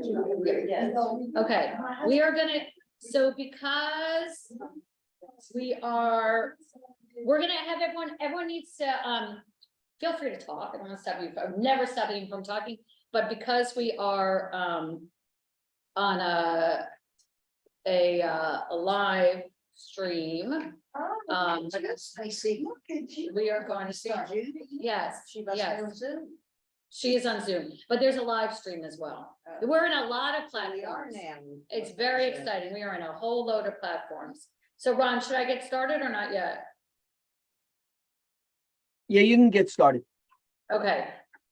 Yes. Okay, we are gonna, so because we're gonna have everyone needs to, feel free to talk. I don't want to stop you. I've never stopped you from talking, but because we are, on a live stream, I see. Look at you. we are going to See start. Judy? Yes, She must yes. be on Zoom. She is on Zoom, but there's a live stream as well. We're in a lot of So we are platforms. now. It's very exciting. We are in a whole load of platforms. So Ron, should I get started or not yet? Yeah, you can get started. Okay,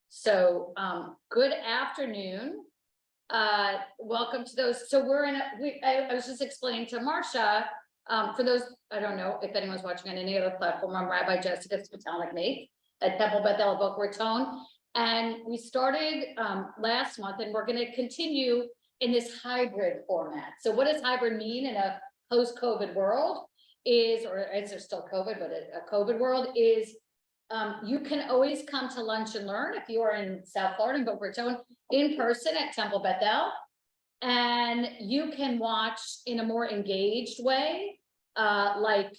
so, good afternoon. Welcome to those. So we're in, I was just explaining to Marcia, for those, I don't know if anyone's watching on any other platform, I'm Rabbi Jessica Sabbatical at Temple Bethel Boca Raton. And we started last month, and we're going to continue in this hybrid format. So what does hybrid mean in a post-COVID world is, or is there still COVID, but a COVID world is, you can always come to lunch and learn if you are in South Florida, Boca Raton, in person at Temple Bethel. And you can watch in a more engaged way, like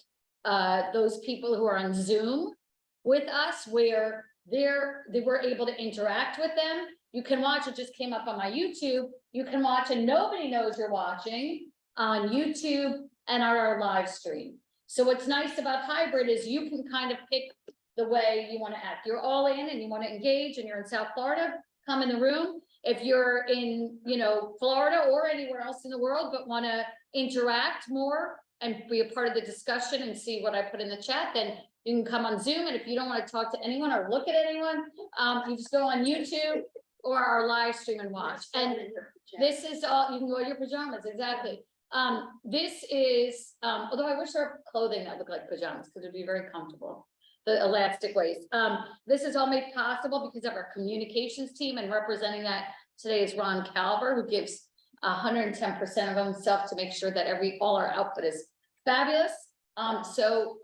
those people who are on Zoom with us, where they were able to interact with them. You can watch, it just came up on my YouTube. You can watch and nobody knows you're watching on YouTube and on our live stream. So what's nice about hybrid is you can kind of pick the way you want to act. You're all in and you want to engage and you're in South Florida, come in the room. If you're in, Florida or anywhere else in the world, but want to interact more and be a part of the discussion and see what I put in the chat, then you can come on Zoom. And if you don't want to talk to anyone or look at anyone, you just go on YouTube or our live stream and watch. And this is all, you can go in your pajamas, exactly. This is, although I wish there were clothing that looked like pajamas because it'd be very comfortable. The elastic waist. This is all made possible because of our communications team, and representing that today is Ron Calver, who gives 110% of himself to make sure that all our output is fabulous. So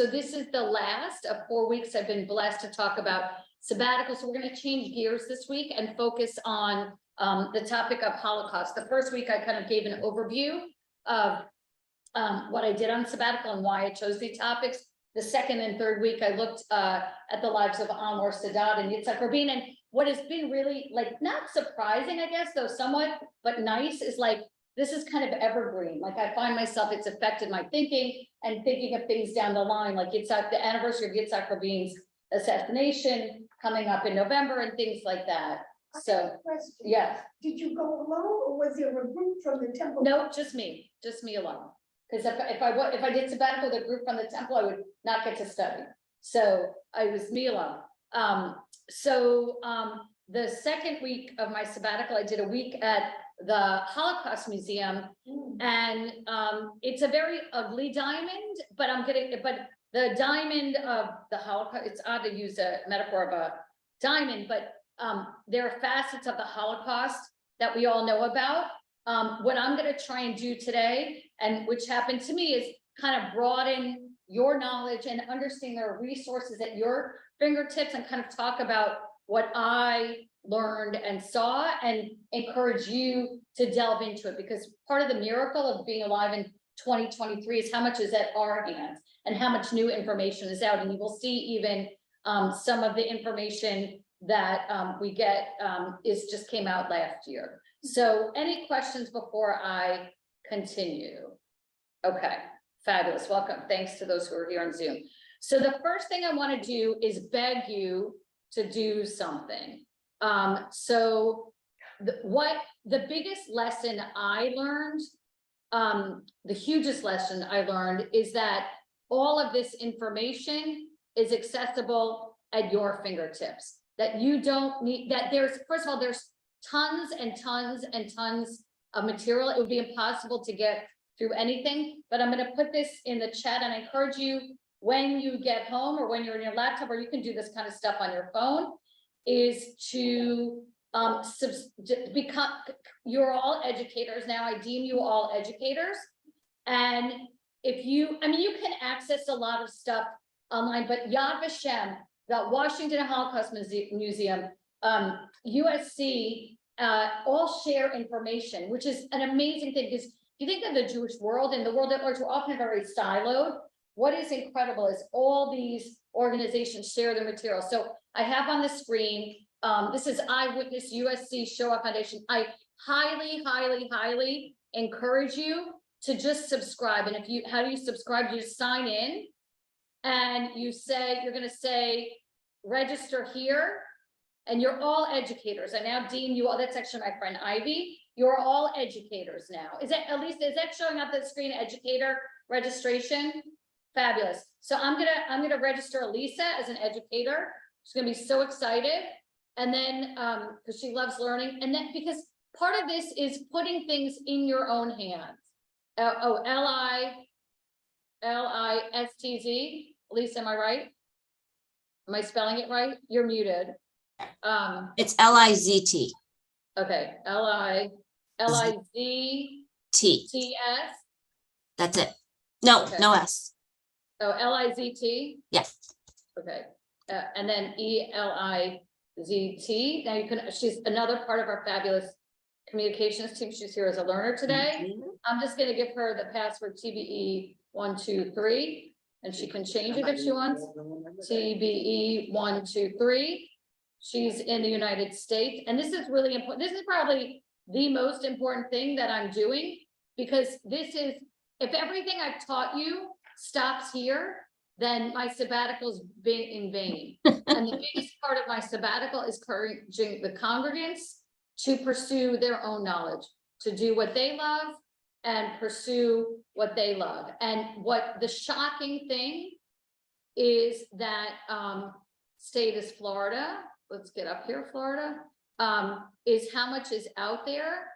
this is the last of 4 weeks. I've been blessed to talk about sabbatical. So we're going to change gears this week and focus on the topic of Holocaust. The first week I kind of gave an overview of what I did on sabbatical and why I chose these topics. The second and third week, I looked at the lives of Anwar, Sadat, and Yitzhak, Rabin. And what has been really not surprising, I guess, though somewhat, but nice, is this is kind of evergreen. I find myself, it's affected my thinking and thinking of things down the line, like Yitzhak, the anniversary of Yitzhak Rabin's assassination coming up in November and things like that. So, yes. Did you go alone, or was there a group from the temple? No, just me alone. Because if I did sabbatical with a group from the temple, I would not get to study. So I was me alone. The second week of my sabbatical, I did a week at the Holocaust Museum, and it's a very ugly diamond, but the diamond of the Holocaust, it's odd to use a metaphor of a diamond, but there are facets of the Holocaust that we all know about. What I'm going to try and do today, and which happened to me, is kind of broaden your knowledge and understand there are resources at your fingertips, and kind of talk about what I learned and saw, and encourage you to delve into it, because part of the miracle of being alive in 2023 is how much is at our hands and how much new information is out. And you will see even some of the information that we get just came out last year. So any questions before I continue? Okay, fabulous. Welcome. Thanks to those who are here on Zoom. So the first thing I want to do is beg you to do something. The biggest lesson I learned, the hugest lesson I learned, is that all of this information is accessible at your fingertips. That you don't need, that first of all, there's tons and tons and tons of material. It would be impossible to get through anything, but I'm going to put this in the chat, and I encourage you, when you get home or when you're in your laptop, or you can do this kind of stuff on your phone, is to become, you're all educators now. I deem you all educators. And you can access a lot of stuff online, but Yad Vashem, the Washington Holocaust Museum, USC, all share information, which is an amazing thing, because if you think of the Jewish world and the world at large, we're often very siloed. What is incredible is all these organizations share their material. So I have on the screen, this is Eyewitness USC Show Up Foundation. I highly, highly, highly encourage you to just subscribe. And if you, how do you subscribe? You just sign in and you say, you're going to say, register here. And you're all educators. I now deem you all, that's actually my friend Ivy. You're all educators now. Is that, at least, is that showing up the screen, educator registration? Fabulous. So I'm gonna register Elisa as an educator. She's gonna be so excited. And then, because she loves learning. And then, because part of this is putting things in your own hands. Oh, Listz. Elisa, am I right? Am I spelling it right? You're muted. It's Lizt. Okay, Lizts. That's it. No, Okay. no S. Oh, Lizt. Yes. Okay, and then Elizt. Now you can. She's another part of our fabulous communications team. She's here as a learner today. I'm just going to give her the password TBE123, and she can change it if she wants. TBE123. She's in the United States, and this is really important. This is probably the most important thing that I'm doing, because this is, if everything I've taught you stops here, then my sabbatical's been in vain. And the biggest part of my sabbatical is encouraging the congregants to pursue their own knowledge, to do what they love and pursue what they love. And what the shocking thing is that state is Florida. Let's get up here, Florida, is how much is out there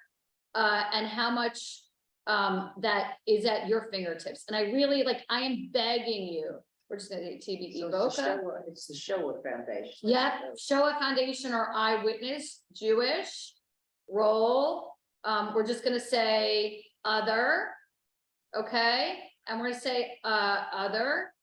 and how much that is at your fingertips. And I really, like, I am begging you, we're just gonna do TBE Boca. It's the Shoah Foundation. Yep, Shoah Foundation or Eyewitness Jewish role. We're just gonna say other, okay? And we're gonna say other.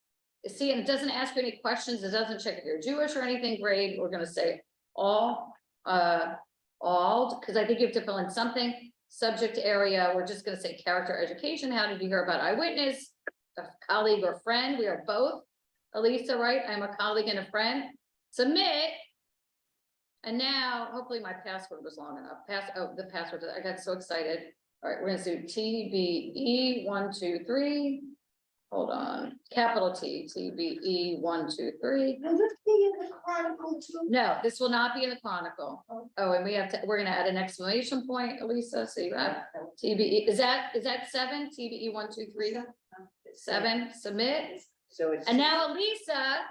See, and it doesn't ask you any questions. It doesn't check if you're Jewish or anything. Great. We're going to say all, because I think you have to fill in something. Subject area. We're just going to say character education. How did you hear about Eyewitness? A colleague or friend. We are both. Elisa, right? I'm a colleague and a friend. Submit. And now, hopefully my password was long enough. The password. I got so excited. All right, we're going to do TBE123. Hold on, capital T, TBE123. Will this be in the Chronicle too? No, this will not be in the Chronicle. Oh, and we're gonna add an exclamation point, Elisa, so you have TBE, is that 7, TBE123? 7, submit. So it's. And now Elisa, I'm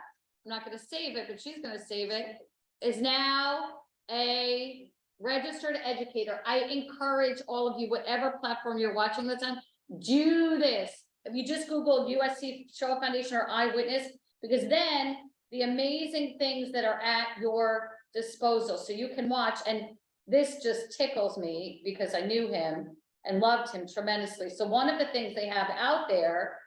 not gonna save it, but she's gonna save it, is now a registered educator. I encourage all of you, whatever platform you're watching this on, do this. If you just Google USC Shoah Foundation or Eyewitness, because then the amazing things that are at your disposal, so you can watch, and this just tickles me because I knew him and loved him tremendously. So one of the things they have out there,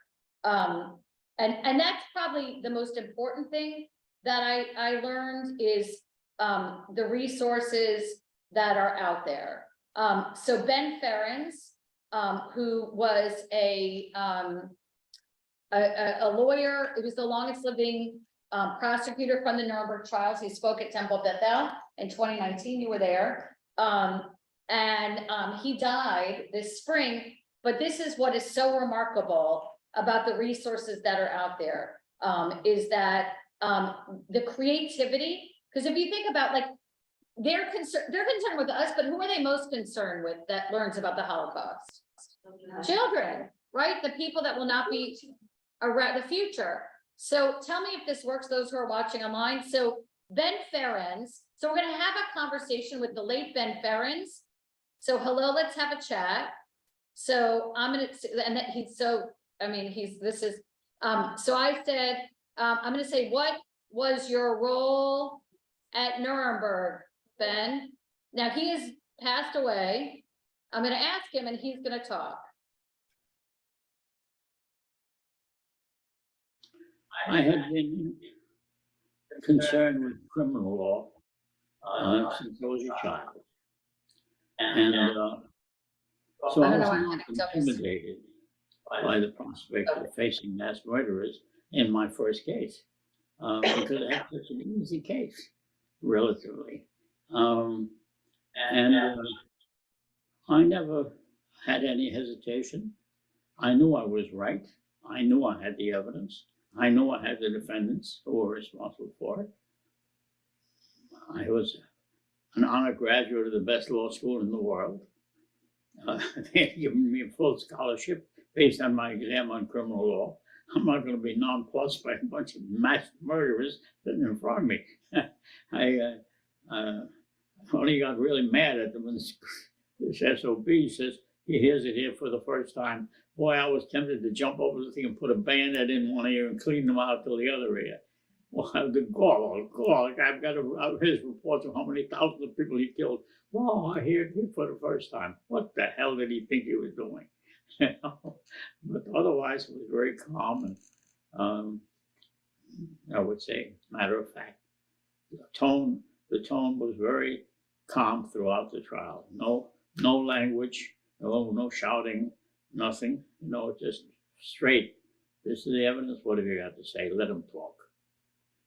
and that's probably the most important thing that I learned is the resources that are out there. So Ben Ferens, who was a lawyer. It was the longest living prosecutor from the Nuremberg trials. He spoke at Temple Bethel in 2019. You were there. He died this spring. But this is what is so remarkable about the resources that are out there, is that the creativity. Because if you think about, like, they're concerned with us, but who are they most concerned with that learns about the Holocaust? Children, right? The people that will not be around the future. So tell me if this works, those who are watching online. So Ben Ferens, so we're going to have a conversation with the late Ben Ferens. So hello, let's have a chat. So I'm going to, and that he's so, I mean, this is, so I said, I'm going to say, what was your role at Nuremberg, Ben? Now he has passed away. I'm going to ask him and he's going to talk. I had been concerned with criminal law since I was a child. And so I I don't was know, not intimidated by the prospect of facing mass murderers in my first case, because I had such an easy case, relatively. I never had any hesitation. I knew I was right. I knew I had the evidence. I knew I had the defendants who were responsible for it. I was an honor graduate of the best law school in the world. They had given me a full scholarship based on my exam on criminal law. I'm not going to be nonplussed by a bunch of mass murderers sitting in front of me. I only got really mad at them when this SOB says he hears it here for the first time. Boy, I was tempted to jump over the thing and put a bayonet in one ear and clean them out till the other ear. Well, the God, I've got his reports of how many thousands of people he killed. Well, I hear it for the first time. What the hell did he think he was doing? But otherwise, it was very calm and I would say, matter of fact. The tone was very calm throughout the trial. No language, no shouting, nothing. Just straight. This is the evidence. What have you got to say? Let them talk.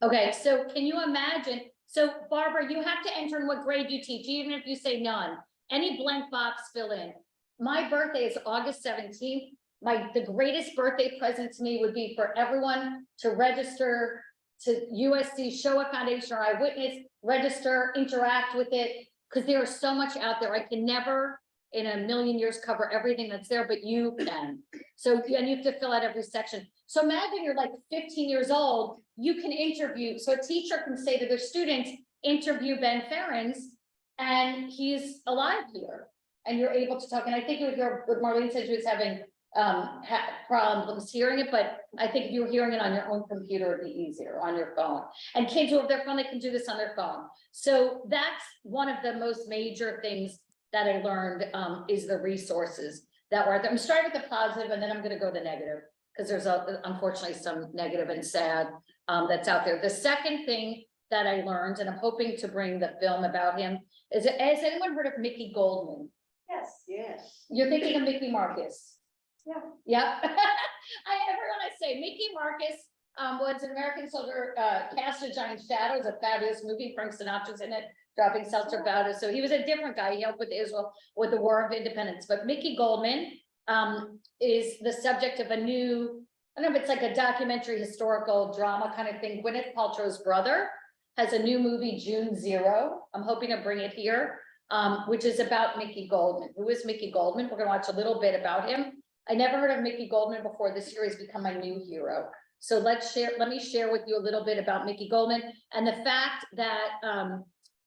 Okay, so can you imagine? So Barbara, you have to enter in what grade you teach, even if you say none. Any blank box, fill in. My birthday is August 17th. The greatest birthday present to me would be for everyone to register to USC, show a foundation or eyewitness, register, interact with it, because there is so much out there. I can never in a million years cover everything that's there, but you can. So, and you have to fill out every section. So imagine you're like 15 years old, you can interview. So a teacher can say to their students, interview Ben Ferens, and he's alive here. And you're able to talk. And I think what Marlene said, she was having problems hearing it, but I think if you were hearing it on your own computer, it'd be easier on your phone. And kids who have their phone, they can do this on their phone. So that's one of the most major things that I learned is the resources that were there. I'm starting with the positive, and then I'm going to go to the negative, because there's unfortunately some negative and sad that's out there. The second thing that I learned, and I'm hoping to bring the film about him, is, has anyone heard of Mickey Goldman? Yes. You're thinking of Mickey Marcus? Yeah. Yeah. Everyone I say, Mickey Marcus was an American soldier, cast a giant shadows, a fabulous movie. Frank Sinatra's in it, dropping seltzer powder. So he was a different guy. He helped with Israel with the War of Independence. But Mickey Goldman is the subject of a new, I don't know if it's like a documentary historical drama kind of thing. Gwyneth Paltrow's brother has a new movie, June 0. I'm hoping to bring it here, which is about Mickey Goldman. Who is Mickey Goldman? We're gonna watch a little bit about him. I never heard of Mickey Goldman before. This year he's become my new hero. So let me share with you a little bit about Mickey Goldman and the fact that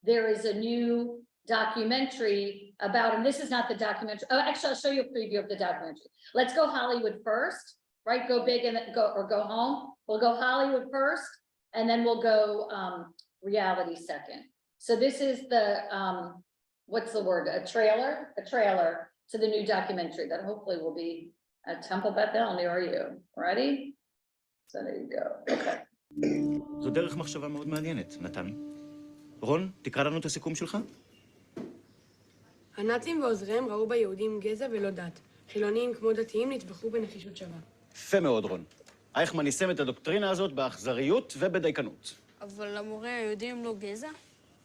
there is a new documentary about him. This is not the documentary. Oh, actually, I'll show you a preview of the documentary. Let's go Hollywood first, right? Go big and then go home. We'll go Hollywood first, and then we'll go reality second. So this is the, what's the word? A trailer to the new documentary that hopefully will be at Temple Bethel near you. Ready? So there you go. Okay. זו דרך מחשבה מאוד מעניינת, נתן. רון, תקרא לנו את הסיכום שלך. הנאצים ועוזריהם ראו ביהודים גזע ולא דת. חילונים כמו דתיים נטבחו בנחישות שווה. יפה מאוד, רון. אייכמן יישם את הדוקטרינה הזאת באכזריות ובדייקנות. אבל המורה, היהודים לא גזע?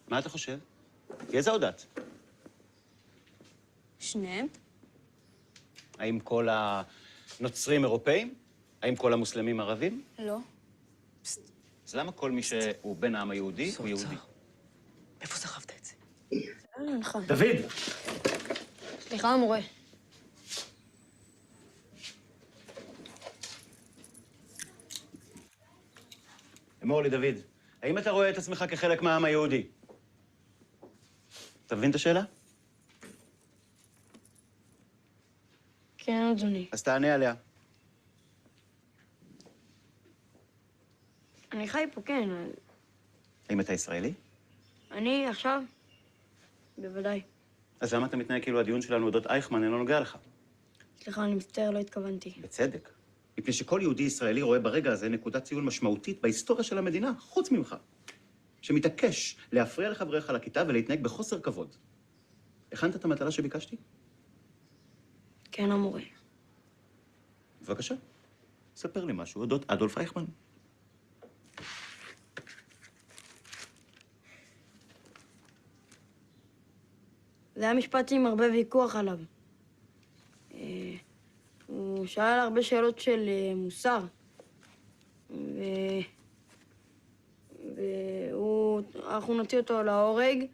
מה אתה חושב? גזע או דת? שניהם? האם כל הנוצרים אירופאים? האם כל המוסלמים ערבים? לא. אז למה כל מי שהוא בן העם היהודי הוא יהודי? איפה סחבת את זה? נכון. דוד! סליחה, המורה. אמור לי, דוד, האם אתה רואה את עצמך כחלק מהעם היהודי? אתה מבין את השאלה? כן, אדוני. אז תענה עליה. אני חי פה, כן. האם אתה ישראלי? אני עכשיו? בוודאי. אז למה אתה מתנהג כאילו הדיון שלנו אודות אייכמן אינו נוגע לך? סליחה, אני מצטער, לא התכוונתי. בצדק. מפני שכל יהודי ישראלי רואה ברגע הזה נקודת ציון משמעותית בהיסטוריה של המדינה, חוץ ממך. שמתעקש להפריע לחבריך לכיתה ולהתנהג בחוסר כבוד. הכנת את המטלה שביקשתי? כן, המורה. בבקשה, ספר לי משהו אודות אדולף אייכמן. זה היה משפט עם הרבה ויכוח עליו. הוא שאל הרבה שאלות של מוסר. אנחנו נוציא אותו להורג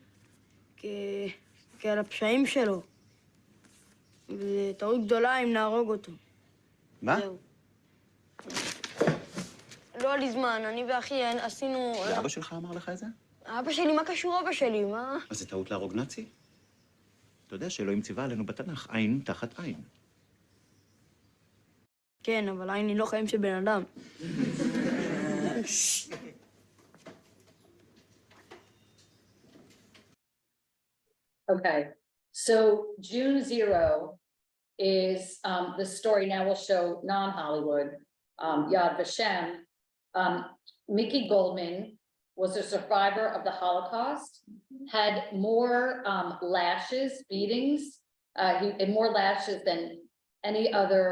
כעל הפשעים שלו. וזו טעות גדולה אם נהרוג אותו. מה? זהו. לא היה לי זמן, אני ואחי עשינו... ואבא שלך אמר לך את זה? אבא שלי, מה קשור אבא שלי? מה? אז זה טעות להרוג נאצי? אתה יודע שאלוהים ציווה עלינו בתנ"ך, עין תחת עין. כן, אבל עין היא לא חיים של בן אדם. Okay, so June 0 is the story. Now we'll show non-Hollywood, Yad Vashem. Mickey Goldman was a survivor of the Holocaust, had more lashes, beatings, he had more lashes than any other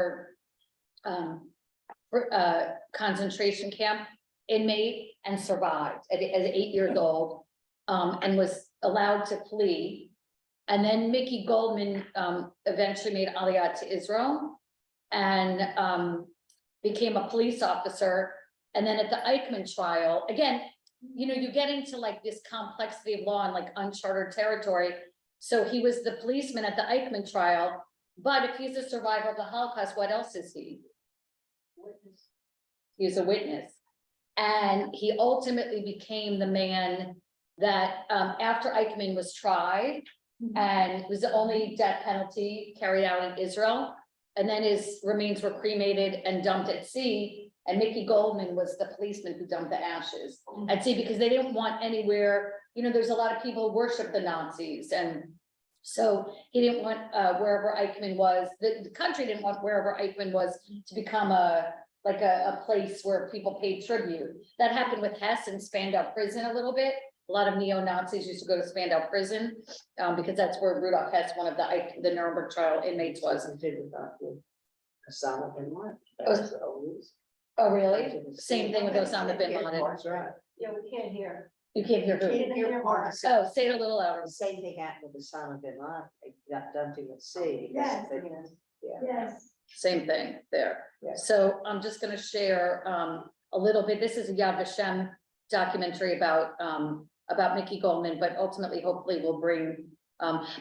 concentration camp inmate, and survived at 8 years old, and was allowed to flee. And then Mickey Goldman eventually made Aliyah to Israel and became a police officer. And then at the Eichmann trial, again, you know, you get into like this complexity of law and like uncharted territory. So he was the policeman at the Eichmann trial, but if he's a survivor of the Holocaust, what else is he? He's a witness. And he ultimately became the man that after Eichmann was tried, and it was the only death penalty carried out in Israel. And then his remains were cremated and dumped at sea. And Mickey Goldman was the policeman who dumped the ashes at sea because they didn't want anywhere, you know, there's a lot of people who worship the Nazis. And so he didn't want wherever Eichmann was, the country didn't want wherever Eichmann was to become a place where people paid tribute. That happened with Hess and Spandau Prison a little bit. A lot of neo-Nazis used to go to Spandau Prison because that's where Rudolf Hess, one of the Nuremberg trial inmates, was. Osama bin Laden. Oh, really? Same thing with Osama bin Laden. Yeah, we can't hear. You can't hear who? Oh, say it a little louder. The same thing happened with Osama bin Laden. They got dumped at sea. Yes, Yeah. yes. Same thing there. Yeah. So I'm just gonna share a little bit. This is a Yad Vashem documentary about Mickey Goldman, but ultimately, hopefully we'll bring,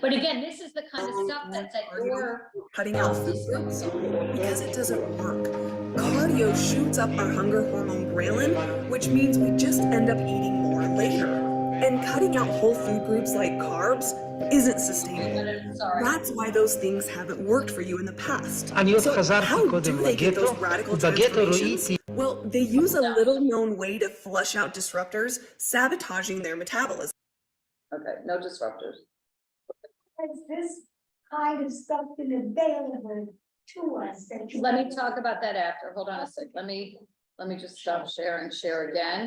but again, this is the kind of stuff that's at your. Cutting out food groups because it doesn't work. Cardio shoots up our hunger hormone ghrelin, which means we just end up eating more later. And cutting out whole food groups like carbs isn't sustainable. Sorry. That's why those things haven't worked for you in the past. אני עוד So חזרתי how קודם do they get those לגטו, radical ובגטו transformations? ראיתי Well, they use a little known way to flush out disruptors, sabotaging their metabolism. Okay, no disruptors. Has this kind of stuff been available to us? that you- Let me talk about that after. Hold on a sec. Let me just stop share and share again.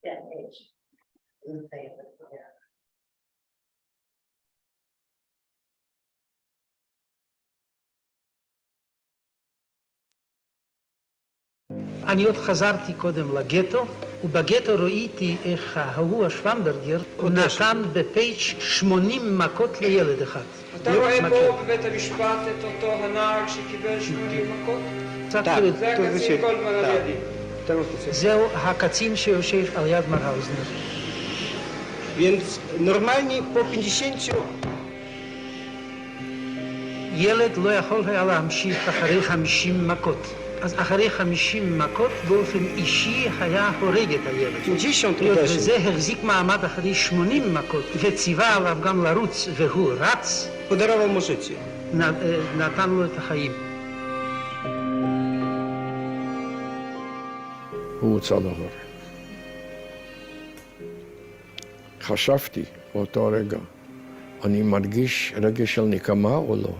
That age. אני עוד חזרתי קודם לגטו, ובגטו ראיתי איך ההוא השוונברגר נתן בפייג' 80 מכות לילד אחד. אתה רואה פה בבית המשפט את אותו הנער שקיבל 80 מכות? זה הקצין גולדמן על ידי. זהו הקצין שיושב על יד מר האוזנר. Więc normalnie po 50 ילד לא יכול היה להמשיך אחרי 50 מכות. אז אחרי 50 מכות באופן אישי היה הורג את הילד. 50 וזה החזיק מעמד אחרי 80 מכות, וציווה עליו גם לרוץ, והוא רץ, podarował mu życie. נתן לו את החיים. הוא הוצא להורג. חשבתי באותו רגע, אני מרגיש רגש של נקמה או לא?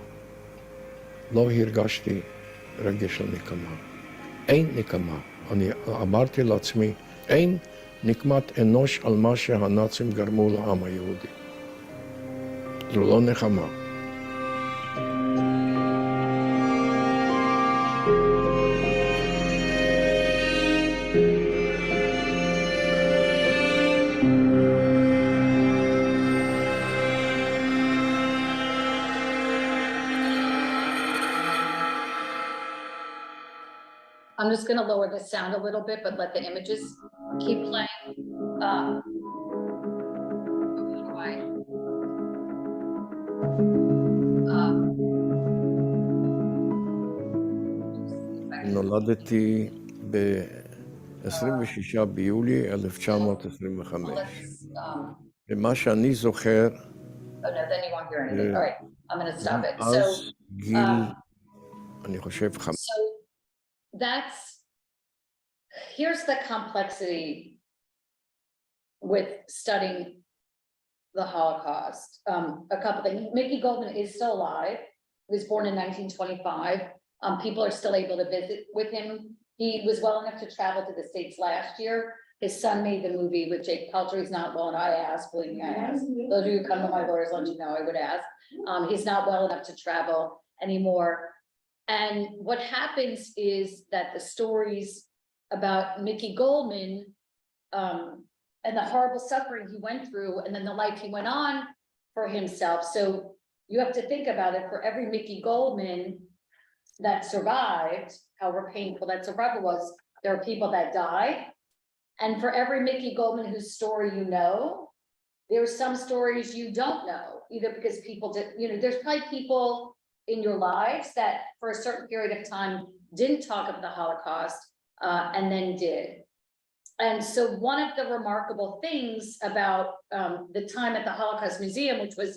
לא הרגשתי רגש של נקמה. אין נקמה. אני אמרתי לעצמי, אין נקמת אנוש על מה שהנאצים גרמו לעם היהודי. זו לא נחמה. I'm just gonna lower the sound a little bit, but let the images keep playing. How do I? נולדתי ב-26 ביולי 1925. ומה שאני זוכר, Oh no, then you won't hear anything. All right, I'm gonna stop it. אז גיל, אני חושב, So here's the complexity with studying the Holocaust. A couple things. Mickey Goldman is still alive. He was born in 1925. People are still able to visit with him. He was well enough to travel to the States last year. His son made the movie with Jake Paltrow. He's not well, and I asked, believe me, I asked. Those of you who come to my lawyers lunch, you know I would ask. He's not well enough to travel anymore. And what happens is that the stories about Mickey Goldman and the horrible suffering he went through, and then the life he went on for himself. So you have to think about it. For every Mickey Goldman that survived, however painful that survival was, there are people that died. And for every Mickey Goldman whose story you know, there's some stories you don't know, either because people did, there's probably people in your lives that for a certain period of time didn't talk about the Holocaust and then did. And so one of the remarkable things about the time at the Holocaust Museum, which was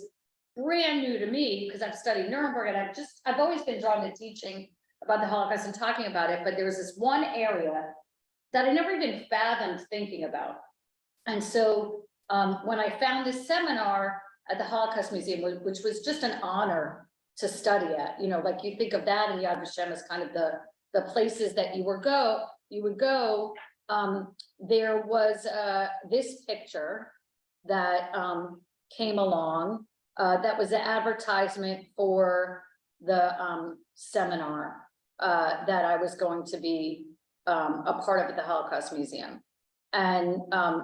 brand new to me because I've studied Nuremberg and I've always been drawn to teaching about the Holocaust and talking about it, but there was this one area that I never even fathomed thinking about. And so when I found this seminar at the Holocaust Museum, which was just an honor to study at, like you think of that and Yad Vashem as kind of the places that you would go, there was this picture that came along. That was the advertisement for the seminar that I was going to be a part of at the Holocaust Museum. And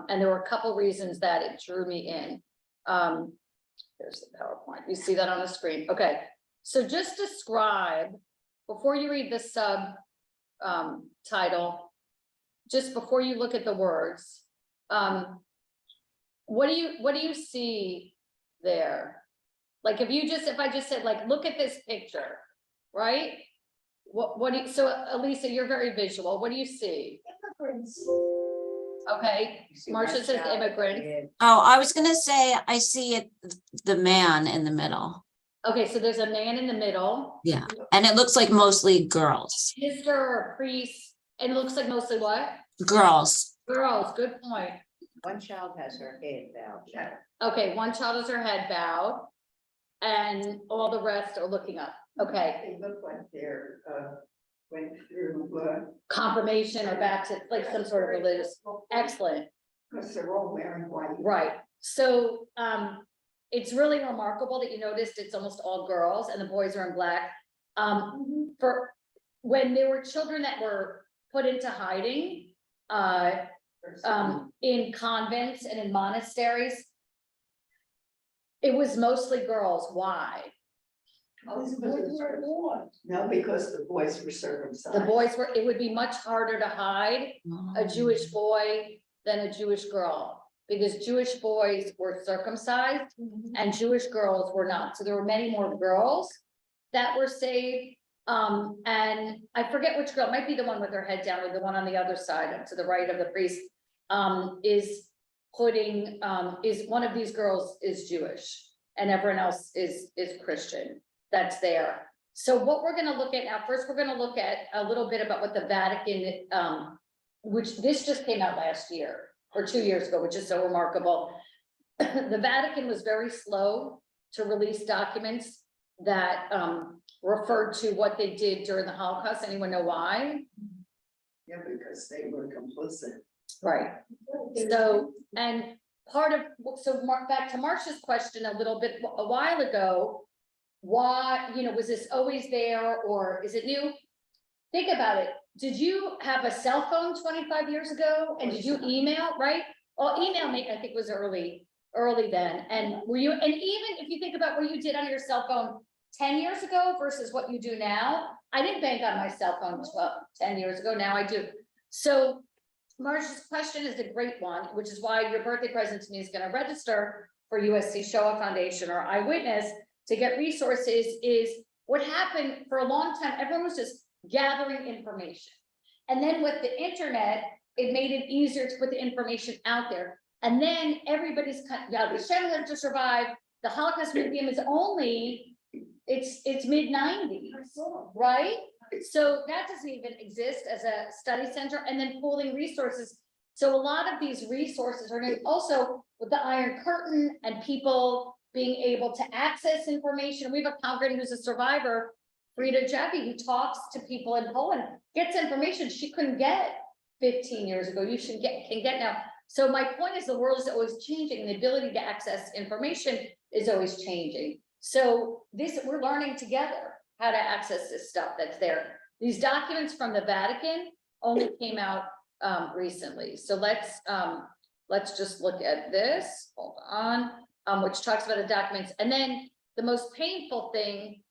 there were a couple reasons that it drew me in. There's the PowerPoint. You see that on the screen. Okay, so just describe, before you read the title, just before you look at the words, what do you see there? Like if I just said, like, look at this picture, right? What do you, so Elisa, you're very visual. What do you see? Immigrants. Okay, Marcia says immigrants. Oh, I was gonna say, I see it, the man in the middle. Okay, so there's a man in the middle. Yeah, and it looks like mostly girls. Minister or priest, and it looks like mostly what? Girls. Girls, good point. One child has her head bowed. Okay, one child has her head bowed, and all the rest are looking up. Okay. They look like they're went through Confirmation or baptism, like some sort of religious. Excellent. because they're all wearing white. Right. So it's really remarkable that you noticed it's almost all girls and the boys are in black. For when there were children that were put into hiding in convents and in monasteries, it was mostly girls. Why? No, because the boys were circumcised. The boys were, it would be much harder to hide a Jewish boy than a Jewish girl, because Jewish boys were circumcised and Jewish girls were not. So there were many more girls that were saved. And I forget which girl, it might be the one with her head down, or the one on the other side to the right of the priest, is one of these girls is Jewish and everyone else is Christian. That's there. So what we're going to look at now, first, we're going to look at a little bit about what the Vatican, which this just came out last year or 2 years ago, which is so remarkable. The Vatican was very slow to release documents that referred to what they did during the Holocaust. Anyone know why? Yeah, because they were complicit. Right. So, and part of, back to Marcia's question a little bit, a while ago, why, was this always there or is it new? Think about it. Did you have a cell phone 25 years ago? And did you email, right? Well, email I think was early then. And were you, and even if you think about what you did on your cell phone 10 years ago versus what you do now, I didn't bank on my cell phone 10 years ago. Now I do. So Marcia's question is a great one, which is why your birthday present to me is going to register for USC Shoah Foundation or Eyewitness to get resources. Is what happened for a long time. Everyone was just gathering information. And then with the internet, it made it easier to put the information out there. And then everybody's the Shem had to survive. The Holocaust Museum is only, it's mid-90s, right? So that doesn't even exist as a study center, and then pooling resources. So a lot of these resources are also with the Iron Curtain and people being able to access information. We have a congregant who's a survivor, Frida Jeffy, who talks to people in Poland, gets information she couldn't get 15 years ago. You can get now. So my point is the world is always changing and the ability to access information is always changing. So we're learning together how to access this stuff that's there. These documents from the Vatican only came out recently. So let's just look at this. Hold on, which talks about the documents. And then the most painful thing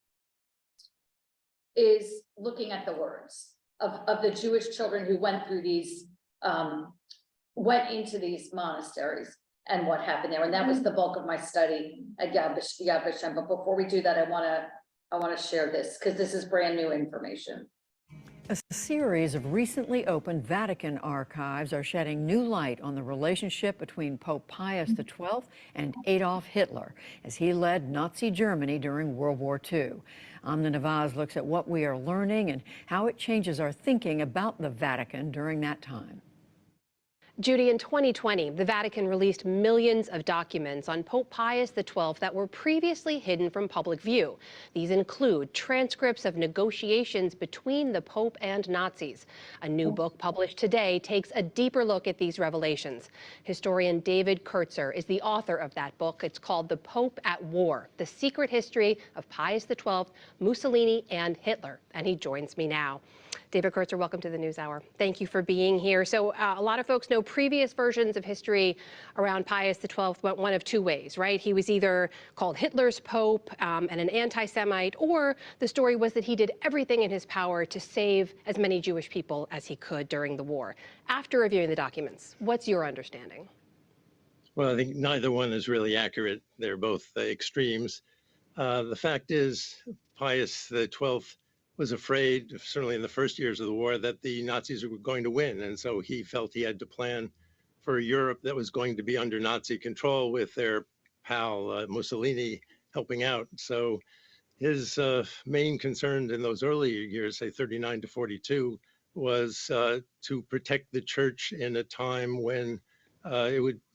is looking at the words of the Jewish children who went through these, went into these monasteries and what happened there. And that was the bulk of my study at Yad Vashem. But before we do that, I want to share this because this is brand new information. A series of recently opened Vatican archives are shedding new light on the relationship between Pope Pius XII and Adolf Hitler as he led Nazi Germany during World War II. Amna Nawaz looks at what we are learning and how it changes our thinking about the Vatican during that time. Judy, in 2020, the Vatican released millions of documents on Pope Pius XII that were previously hidden from public view. These include transcripts of negotiations between the Pope and Nazis. A new book published today takes a deeper look at these revelations. Historian David Kurtzer is the author of that book. It's called The Pope at War, The Secret History of Pius XII, Mussolini, and Hitler. And he joins me now. David Kurtzer, welcome to the NewsHour. Thank you for being here. So a lot of folks know previous versions of history around Pius XII went one of two ways, right? He was either called Hitler's Pope and an anti-Semite, or the story was that he did everything in his power to save as many Jewish people as he could during the war. After reviewing the documents, what's your understanding? Well, I think neither one is really accurate. They're both extremes. The fact is, Pius XII was afraid, certainly in the first years of the war, that the Nazis were going to win. And so he felt he had to plan for a Europe that was going to be under Nazi control with their pal Mussolini helping out. So his main concern in those earlier years, say 39 to 42, was to protect the church in a time when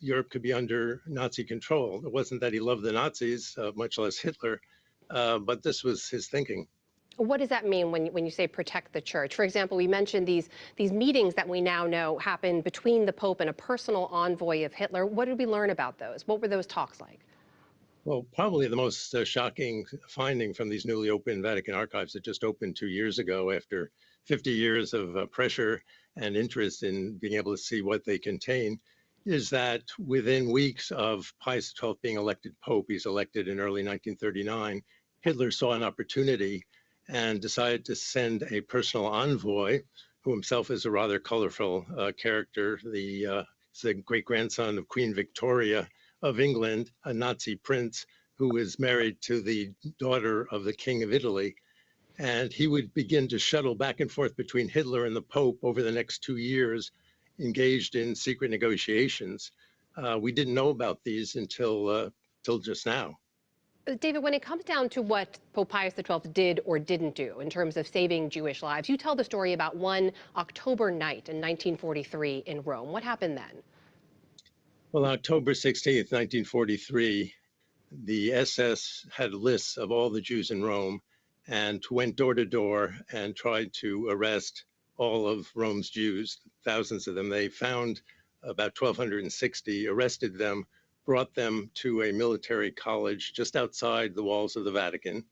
Europe could be under Nazi control. It wasn't that he loved the Nazis, much less Hitler, but this was his thinking. What does that mean when you say protect the church? For example, we mentioned these meetings that we now know happened between the Pope and a personal envoy of Hitler. What did we learn about those? What were those talks like? Well, probably the most shocking finding from these newly opened Vatican archives that just opened 2 years ago after 50 years of pressure and interest in being able to see what they contain is that within weeks of Pius XII being elected Pope, he's elected in early 1939, Hitler saw an opportunity and decided to send a personal envoy, who himself is a rather colorful character, the great-grandson of Queen Victoria of England, a Nazi prince who is married to the daughter of the King of Italy. And he would begin to shuttle back and forth between Hitler and the Pope over the next 2 years, engaged in secret negotiations. We didn't know about these until just now. David, when it comes down to what Pope Pius XII did or didn't do in terms of saving Jewish lives, you tell the story about one October night in 1943 in Rome. What happened then? Well, October 16th, 1943, the SS had lists of all the Jews in Rome and went door to door and tried to arrest all of Rome's Jews, thousands of them. They found about 1,260, arrested them, brought them to a military college just outside the walls of the Vatican,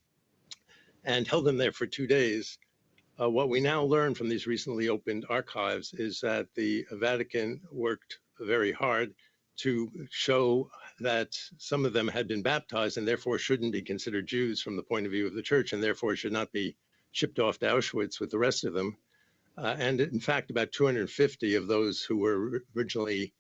and held them there for 2 days. What we now learn from these recently opened archives is that the Vatican worked very hard to show that some of them had been baptized and therefore shouldn't be considered Jews from the point of view of the church, and therefore should not be shipped off to Auschwitz with the rest of them. And in fact, about 250 of those who were originally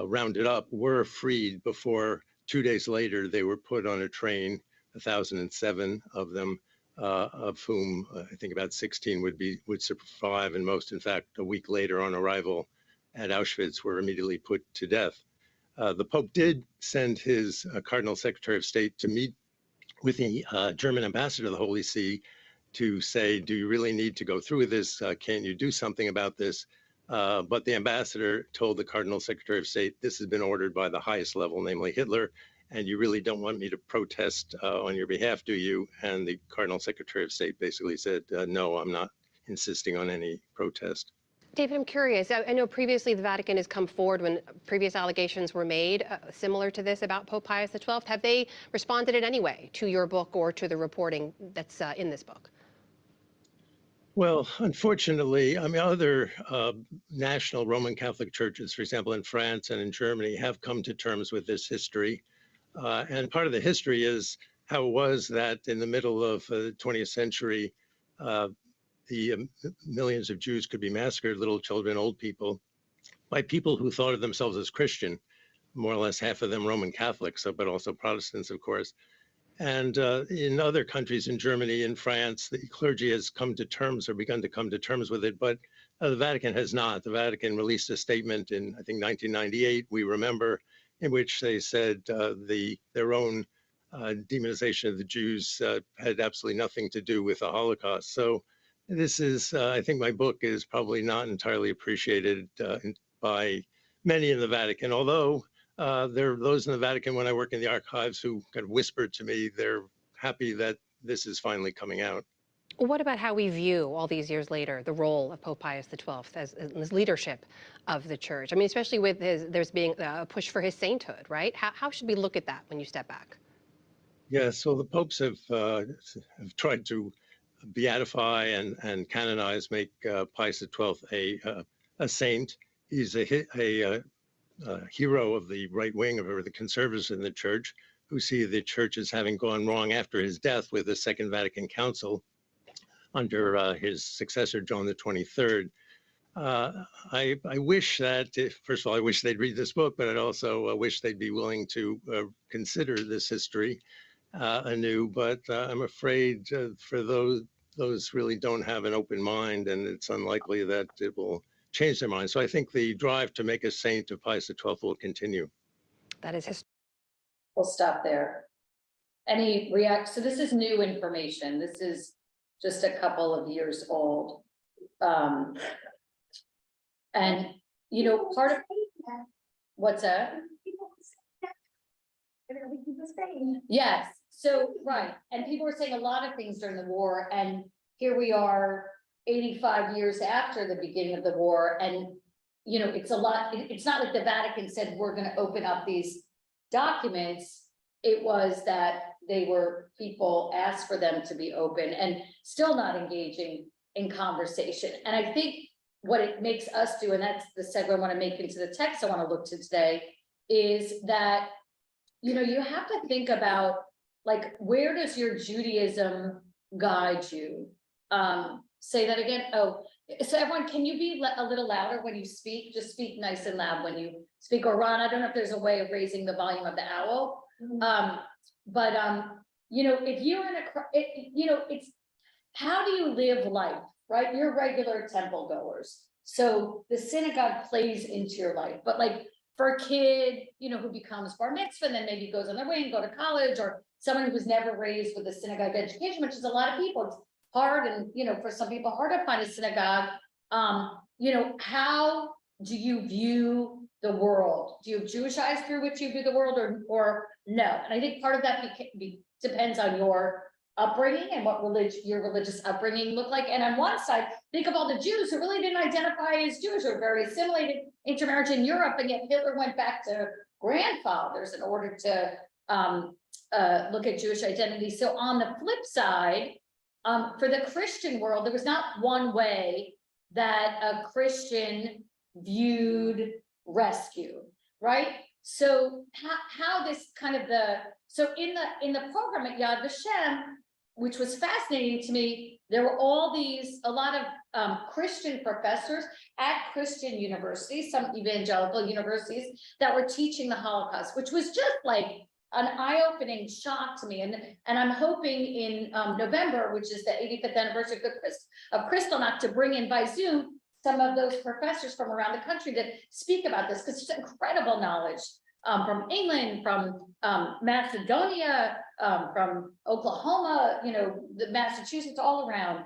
rounded up were freed before 2 days later they were put on a train, 1,007 of them, of whom I think about 16 would survive, and most, in fact, a week later on arrival at Auschwitz were immediately put to death. The Pope did send his Cardinal Secretary of State to meet with the German ambassador to the Holy See to say, do you really need to go through with this? Can't you do something about this? But the ambassador told the Cardinal Secretary of State, this has been ordered by the highest level, namely Hitler, and you really don't want me to protest on your behalf, do you? And the Cardinal Secretary of State basically said, no, I'm not insisting on any protest. David, I'm curious. I know previously the Vatican has come forward when previous allegations were made similar to this about Pope Pius XII. Have they responded in any way to your book or to the reporting that's in this book? Well, unfortunately, I mean, other national Roman Catholic churches, for example, in France and in Germany, have come to terms with this history. And part of the history is how it was that in the middle of the 20th century, the millions of Jews could be massacred, little children, old people, by people who thought of themselves as Christian, more or less half of them Roman Catholics, but also Protestants, of course. And in other countries, in Germany, in France, the clergy has come to terms or begun to come to terms with it, but the Vatican has not. The Vatican released a statement in, I think, 1998, we remember, in which they said their own demonization of the Jews had absolutely nothing to do with the Holocaust. So this is, I think my book is probably not entirely appreciated by many in the Vatican, although there are those in the Vatican when I work in the archives who kind of whispered to me they're happy that this is finally coming out. What about how we view, all these years later, the role of Pope Pius XII as his leadership of the church? I mean, especially with there's being a push for his sainthood, right? How should we look at that when you step back? Yes, well, the popes have tried to beatify and canonize, make Pius XII a saint. He's a hero of the right wing or the conservatives in the church, who see the church as having gone wrong after his death with the Second Vatican Council under his successor, John the 23rd. I wish that, first of all, I wish they'd read this book, but I'd also wish they'd be willing to consider this history anew. But I'm afraid for those really don't have an open mind, and it's unlikely that it will change their mind. So I think the drive to make a saint of Pius XII will continue. That is history. We'll stop there. Any react? So this is new information. This is just a couple of years old. And, you know, part of, what's that? Yes, so, right. And people were saying a lot of things during the war, and here we are 85 years after the beginning of the war. And, you know, it's a lot, it's not like the Vatican said, we're going to open up these documents. It was that people asked for them to be open and still not engaging in conversation. And I think what it makes us do, and that's the segue I want to make into the text I want to look to today, is that, you know, you have to think about, like, where does your Judaism guide you? Say that again. Oh, so everyone, can you be a little louder when you speak? Just speak nice and loud when you speak. Or Ron, I don't know if there's a way of raising the volume of the owl. You know, if you're in you know, it's, how do you live life, right? You're regular temple goers. So the synagogue plays into your life, but like for a kid, you know, who becomes bar mitzvah and then maybe goes on their way and go to college, or someone who was never raised with a synagogue education, which is a lot of people, it's hard. And, you know, for some people hard to find a synagogue. You know, how do you view the world? Do you have Jewish eyes through which you view the world, or no? And I think part of that depends on your upbringing and what your religious upbringing looked like. And on one side, think of all the Jews who really didn't identify as Jewish or very assimilated intermarriage in Europe, and yet Hitler went back to grandfathers in order to look at Jewish identity. So on the flip side, for the Christian world, there was not one way that a Christian viewed rescue, right? So how this kind of so in the program at Yad Vashem, which was fascinating to me, there were a lot of Christian professors at Christian universities, some evangelical universities, that were teaching the Holocaust, which was just like an eye-opening shock to me. And I'm hoping in November, which is the 85th anniversary of Kristallnacht, to bring in by Zoom some of those professors from around the country to speak about this, because it's incredible knowledge from England, from Macedonia, from Oklahoma, the Massachusetts, all around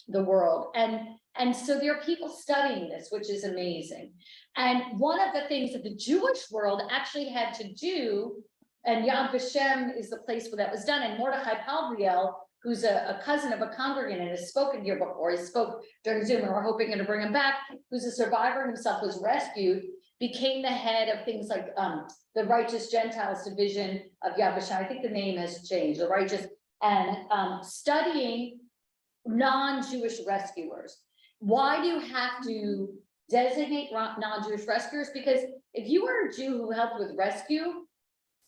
the world. And so there are people studying this, which is amazing. And one of the things that the Jewish world actually had to do, and Yad Vashem is the place where that was done, and Mordechai Palbriel, who's a cousin of a congregant and has spoken here before, he spoke during Zoom, and we're hoping to bring him back, who's a survivor himself, was rescued, became the head of things like the Righteous Gentiles division of Yad Vashem. I think the name has changed, the Righteous, and studying non-Jewish rescuers. Why do you have to designate non-Jewish rescuers? Because if you were a Jew who helped with rescue,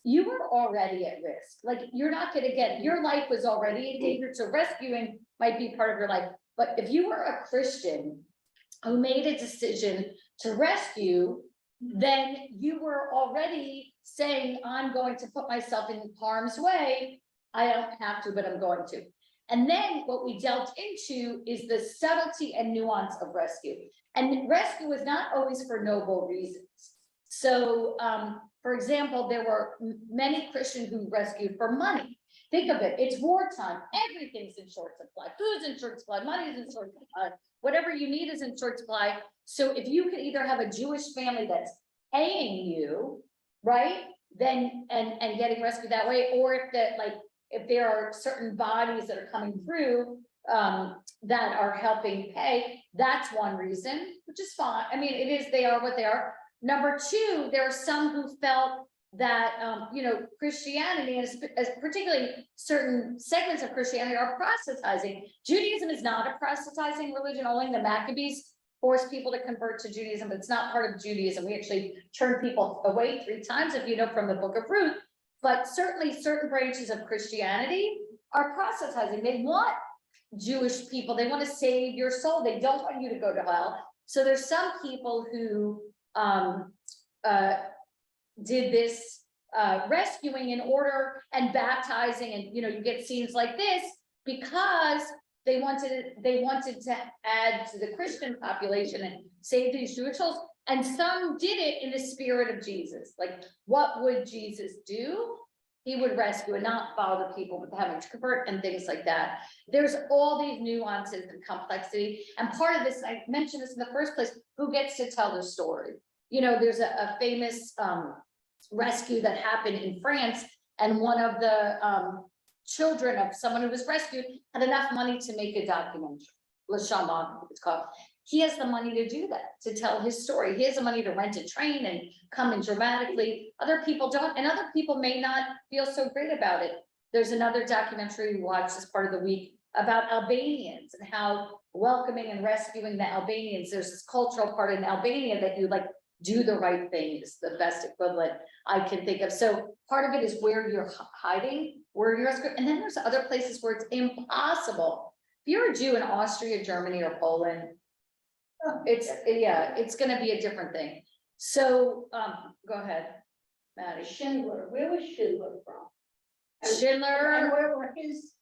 you were already at risk. Like, you're not going to your life was already in danger, so rescuing might be part of your life. But if you were a Christian who made a decision to rescue, then you were already saying, I'm going to put myself in harm's way. I don't have to, but I'm going to. And then what we delved into is the subtlety and nuance of rescue. And rescue is not always for noble reasons. So, for example, there were many Christians who rescued for money. Think of it, it's wartime, everything's in short supply, food's in short supply, money's in short supply, whatever you need is in short supply. So if you could either have a Jewish family that's paying you, right, then and getting rescued that way, or if there are certain bodies that are coming through that are helping pay, that's one reason, which is fine. I mean, they are what they are. Number two, there are some who felt that, Christianity, as particularly certain segments of Christianity, are proselytizing. Judaism is not a proselytizing religion. Only the Maccabees forced people to convert to Judaism, but it's not part of Judaism. We actually turned people away 3 times, if you know from the book of Ruth. But certainly certain branches of Christianity are proselytizing. They want Jewish people. They want to save your soul. They don't want you to go to hell. So there's some people who did this rescuing in order, and baptizing, and you get scenes like this because they wanted to add to the Christian population and save these Jewish souls. And some did it in the spirit of Jesus. Like, what would Jesus do? He would rescue and not follow the people with having to convert and things like that. There's all these nuances and complexity. And part of this, I mentioned this in the first place, who gets to tell the story? There's a famous rescue that happened in France, and one of the children of someone who was rescued had enough money to make a documentary. Le Chambon, it's called. He has the money to do that, to tell his story. He has the money to rent a train and come in dramatically. Other people don't, and other people may not feel so great about it. There's another documentary we watched as part of the week about Albanians and how welcoming and rescuing the Albanians. There's this cultural part in Albania that you do the right thing is the best equivalent I can think of. So part of it is where you're hiding, where you're, and then there's other places where it's impossible. If you're a Jew in Austria, Germany, or Poland, it's going to be a different thing. So go ahead, Maddie. Schindler, where was Schindler from? Schindler. And where were his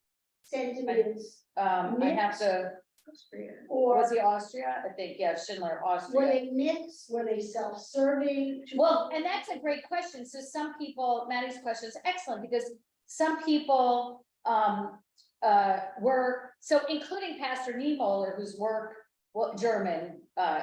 sentiments? I have to. Or was he Austria? I think, yeah, Schindler, Austria. Were they mixed? Were they self-serving? Well, and that's a great question. So some people, Maddie's question is excellent, because some people were, so including Pastor Niemöller, whose work, German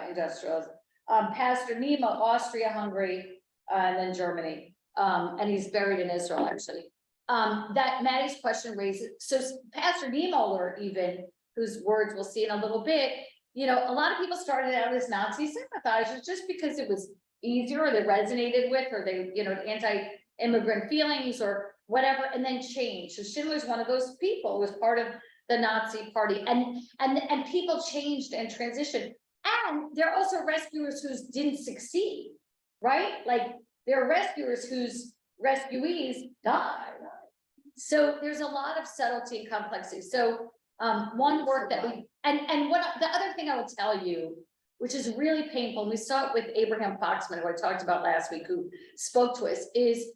industrialist, Pastor Niemöller, Austria, Hungary, and then Germany. And he's buried in Israel, actually. that Maddie's question raises, so Pastor Niemöller even, whose words we'll see in a little bit, you know, a lot of people started out as Nazi sympathizers just because it was easier, or they resonated with, or they, you know, anti-immigrant feelings or whatever, and then changed. So Schindler's one of those people, was part of the Nazi party, and people changed and transitioned. And there are also rescuers who didn't succeed, right? Like there are rescuers whose rescuees died. So there's a lot of subtlety and complexity. So one work that we, and what the other thing I will tell you, which is really painful, and we saw it with Abraham Foxman, who I talked about last week, who spoke to us, is,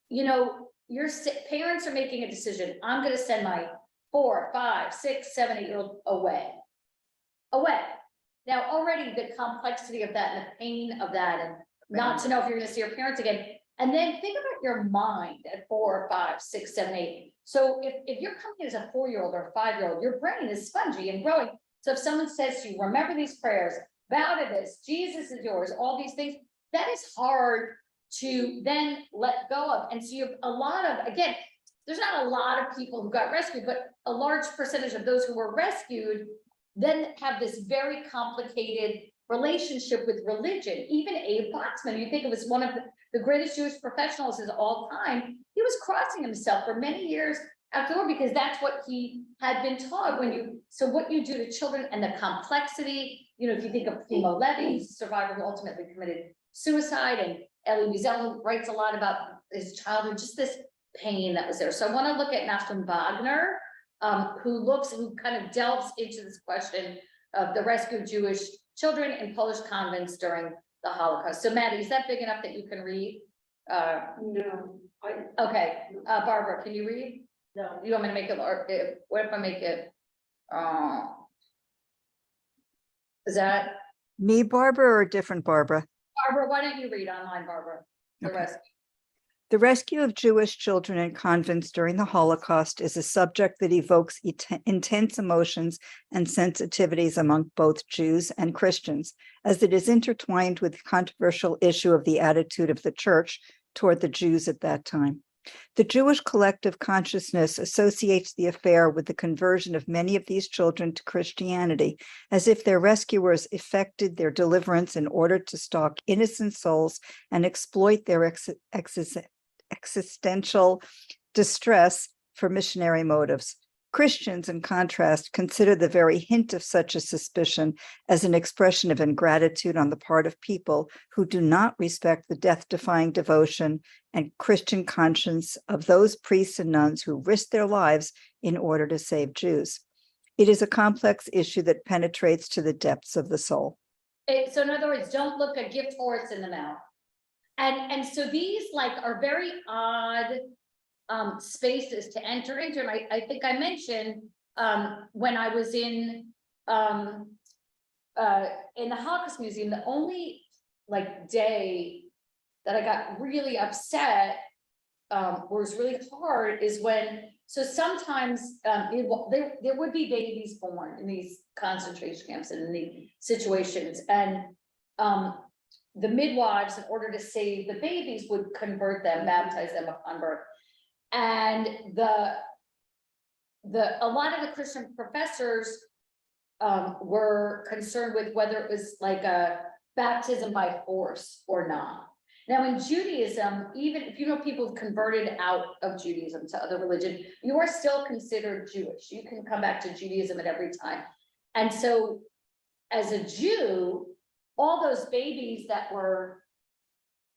you know, your parents are making a decision. I'm going to send my 4, 5, 6, 7, 8-year-old away. Now, already the complexity of that and the pain of that, and not to know if you're going to see your parents again. And then think about your mind at 4, 5, 6, 7, 8. So if you're coming as a 4-year-old or a 5-year-old, your brain is spongy and growing. So if someone says to you, remember these prayers, bow to this, Jesus is yours, all these things, that is hard to then let go of. And so you have a lot of, again, there's not a lot of people who got rescued, but a large percentage of those who were rescued then have this very complicated relationship with religion. Even Abe Foxman, you think it was one of the greatest Jewish professionals of all time, he was crossing himself for many years afterward, because that's what he had been taught. So what you do to children and the complexity, you know, if you think of Primo Levi, survivor who ultimately committed suicide, and Elie Wiesel writes a lot about his childhood, just this pain that was there. So I want to look at Nachum Wagner, who kind of delves into this question of the rescue of Jewish children in Polish convents during the Holocaust. So Maddie, is that big enough that you can read? No. Okay, Barbara, can you read? No. You want me to make it, or what if I make it? Is that? Me, Barbara, or a different Barbara? Barbara, why don't you read online, Barbara? The rescue. The rescue of Jewish children in convents during the Holocaust is a subject that evokes intense emotions and sensitivities among both Jews and Christians, as it is intertwined with the controversial issue of the attitude of the church toward the Jews at that time. The Jewish collective consciousness associates the affair with the conversion of many of these children to Christianity, as if their rescuers effected their deliverance in order to stalk innocent souls and exploit their existential distress for missionary motives. Christians, in contrast, consider the very hint of such a suspicion as an expression of ingratitude on the part of people who do not respect the death-defying devotion and Christian conscience of those priests and nuns who risked their lives in order to save Jews. It is a complex issue that penetrates to the depths of the soul. So in other words, don't look a gift horse in the mouth. And so these are very odd spaces to enter into. And I think I mentioned when I was in the Holocaust Museum, the only day that I got really upset, was really hard, is when, so sometimes there would be babies born in these concentration camps and in the situations, and the midwives, in order to save the babies, would convert them, baptize them upon birth. And a lot of the Christian professors were concerned with whether it was like a baptism by force or not. Now in Judaism, even if you know people who've converted out of Judaism to other religion, you are still considered Jewish. You can come back to Judaism at every time. And so as a Jew, all those babies that were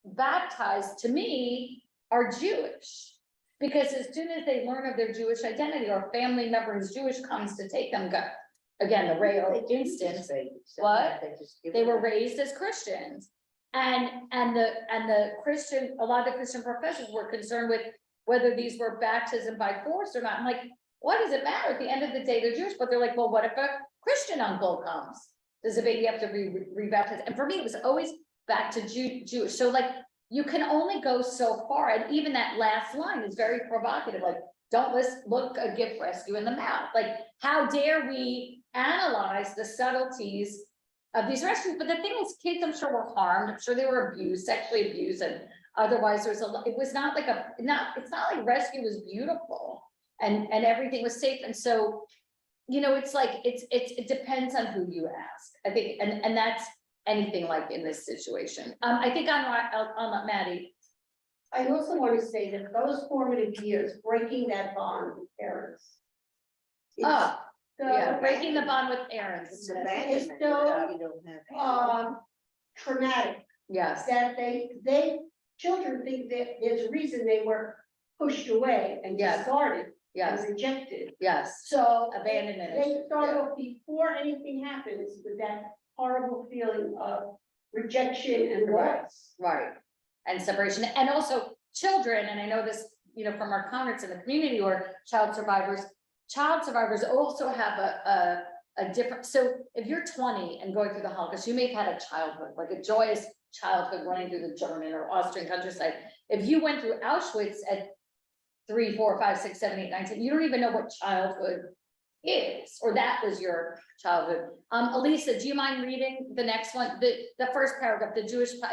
baptized, to me, are Jewish. Because as soon as they learn of their Jewish identity, or a family member who's Jewish comes to take them, again, the rare instance, what? They were raised as Christians. And the Christian, a lot of the Christian professors were concerned with whether these were baptism by force or not. I'm like, what does it matter? At the end of the day, they're Jewish, but they're like, well, what if a Christian uncle comes? Does the baby have to be rebaptized? And for me, it was always back to Jewish. So you can only go so far. And even that last line is very provocative. Don't look a gift rescue in the mouth. How dare we analyze the subtleties of these rescues? But the thing is, kids, I'm sure, were harmed. I'm sure they were abused, sexually abused. And Otherwise, it was not like it's not like rescue was beautiful and everything was safe. And so, it's like, it depends on who you ask, I think, and that's anything like in this situation. I think on Maddie. I also want to say that those formative years, breaking that bond with parents. Breaking the bond with parents. It's so traumatic. Yes. That children think that there's a reason they were pushed away and discarded. Yes. And rejected. Yes. So abandonment. They start off before anything happens with that horrible feeling of rejection and loss. Right. And separation, and also children, and I know this, from our conference in the community or child survivors also have a different, so if you're 20 and going through the Holocaust, you may have had a childhood, like a joyous childhood running through the German or Austrian countryside. If you went through Auschwitz at 3, 4, 5, 6, 7, 8, 9, 10, you don't even know what childhood is, or that was your childhood. Elisa, do you mind reading the next one? The first paragraph, I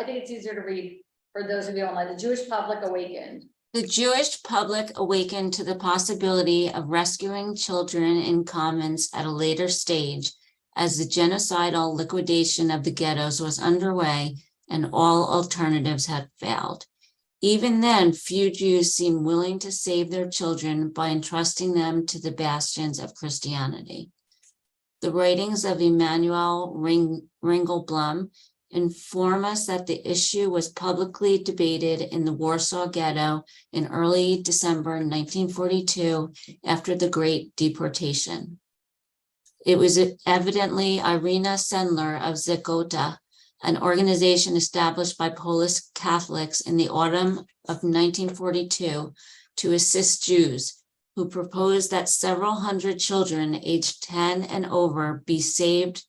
think it's easier to read for those of you online. The Jewish public awakened. The Jewish public awakened to the possibility of rescuing children in convents at a later stage as the genocidal liquidation of the ghettos was underway and all alternatives had failed. Even then, few Jews seemed willing to save their children by entrusting them to the bastions of Christianity. The writings of Emanuel Ringelblum inform us that the issue was publicly debated in the Warsaw Ghetto in early December 1942 after the Great Deportation. It was evidently Irina Sendler of Zagota, an organization established by Polish Catholics in the autumn of 1942 to assist Jews, who proposed that several hundred children aged 10 and over be saved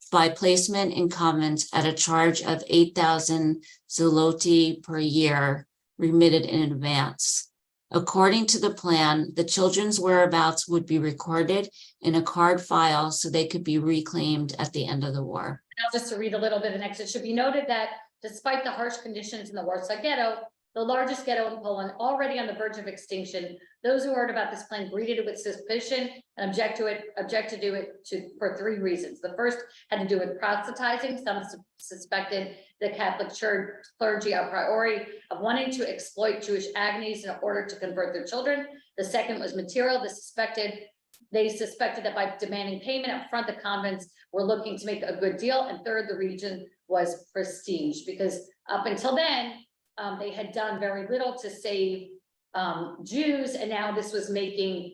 by placement in convents at a charge of 8,000 zloty per year, remitted in advance. According to the plan, the children's whereabouts would be recorded in a card file so they could be reclaimed at the end of the war. Now, just to read a little bit of next, it should be noted that despite the harsh conditions in the Warsaw Ghetto, the largest ghetto in Poland, already on the verge of extinction, those who heard about this plan greeted it with suspicion and object to do it for 3 reasons. The first had to do with proselytizing. Some suspected the Catholic Church clergy a priori of wanting to exploit Jewish agonies in order to convert their children. The second was material. They suspected that by demanding payment up front, the convents were looking to make a good deal. And third, the reason was prestige, because up until then, they had done very little to save Jews, and now this was making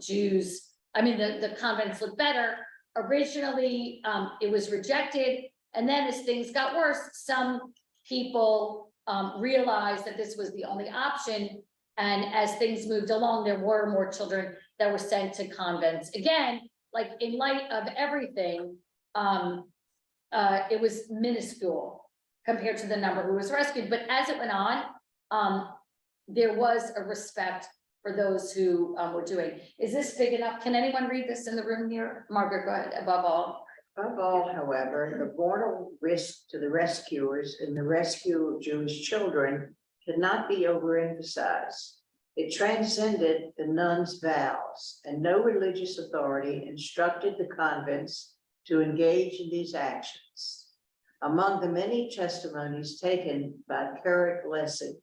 Jews, the convents look better. Originally, it was rejected, and then as things got worse, some people realized that this was the only option, and as things moved along, there were more children that were sent to convents. Again, like in light of everything, it was minuscule compared to the number who was rescued. But as it went on, there was a respect for those who were doing. Is this big enough? Can anyone read this in the room here? Margaret, go ahead. Above all, however, the moral risk to the rescuers in the rescue of Jewish children could not be overemphasized. It transcended the nuns' vows, and no religious authority instructed the convents to engage in these actions. Among the many testimonies taken by Carrick Lessig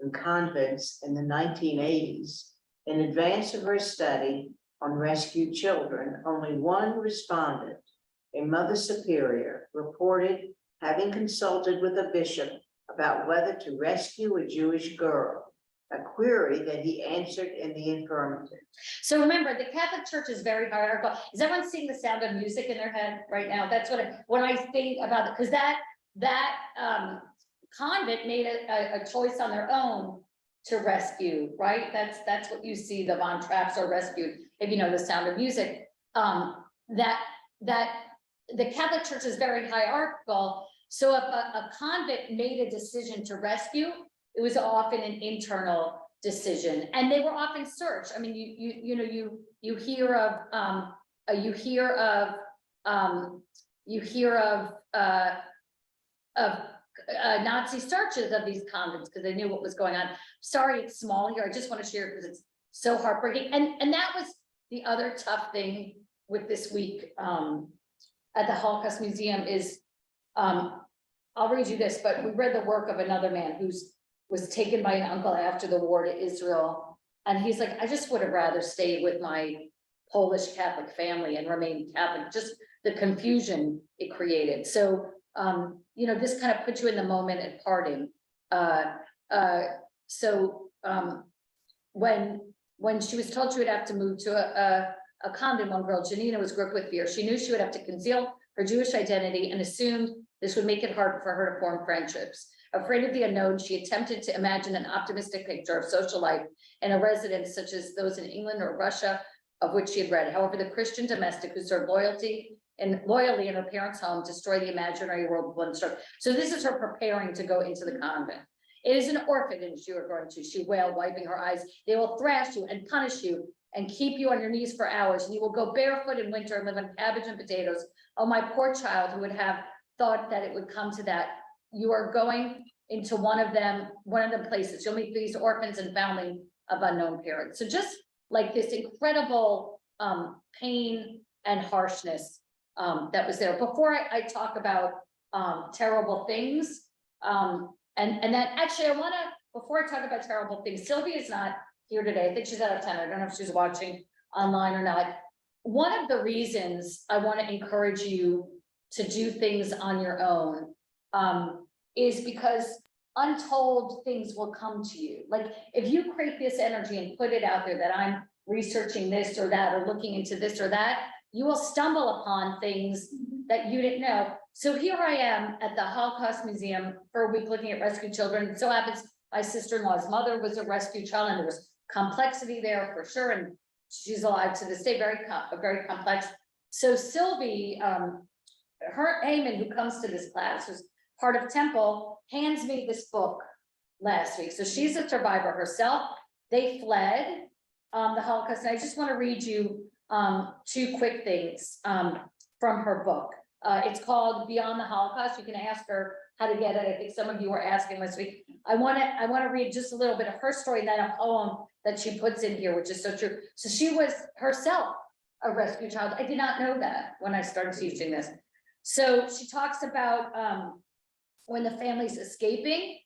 in convents in the 1980s, in advance of her study on rescued children, only one respondent, a mother superior, reported having consulted with a bishop about whether to rescue a Jewish girl, a query that he answered in the affirmative. so remember, the Catholic Church is very hierarchical. Is everyone seeing the Sound of Music in their head right now? That's when I think about it, because that convent made a choice on their own to rescue, right? That's what you see. The Von Trapps are rescued. If you know the Sound of Music, that the Catholic Church is very hierarchical. So if a convent made a decision to rescue, it was often an internal decision, and they were often searched. I mean, you hear of Nazi searches of these convents because they knew what was going on. Sorry, it's small here. I just want to share because it's so heartbreaking. And that was the other tough thing with this week at the Holocaust Museum is, I'll read you this, but we read the work of another man was taken by an uncle after the war to Israel. And he's like, I just would have rather stayed with my Polish Catholic family and remained Catholic, just the confusion it created. So, you know, this kind of puts you in the moment at parting. When she was told she would have to move to a convent, one girl, Janina, was gripped with fear. She knew she would have to conceal her Jewish identity and assumed this would make it hard for her to form friendships. Afraid of the unknown, she attempted to imagine an optimistic picture of social life in a residence such as those in England or Russia, of which she had read. However, the Christian domestic who served loyally in her parents' home destroyed the imaginary world with one stroke. So this is her preparing to go into the convent. It is an orphanage you are going to, she wailed, wiping her eyes. They will thrash you and punish you and keep you on your knees for hours, and you will go barefoot in winter and live on cabbage and potatoes. Oh, my poor child, who would have thought that it would come to that. You are going into one of the places. You'll meet these orphans and foundling of unknown parents. So just like this incredible pain and harshness that was there. Before I talk about terrible things, and then actually I want to, before I talk about terrible things, Sylvia is not here today. I think she's out of town. I don't know if she's watching online or not. One of the reasons I want to encourage you to do things on your own is because untold things will come to you. Like if you create this energy and put it out there that I'm researching this or that, or looking into this or that, you will stumble upon things that you didn't know. So here I am at the Holocaust Museum for a week looking at rescued children. It so happens my sister-in-law's mother was a rescued child, and there was complexity there for sure. And she's alive to this day, very complex. So Sylvie, her Eamon, who comes to this class, who's part of Temple, hands me this book last week. So she's a survivor herself. They fled the Holocaust. And I just want to read you two quick things from her book. It's called Beyond the Holocaust. You can ask her how to get it. I think some of you were asking last week. I want to read just a little bit of her story, and then a poem that she puts in here, which is so true. So she was herself a rescue child. I did not know that when I started teaching this. So she talks about when the family's escaping.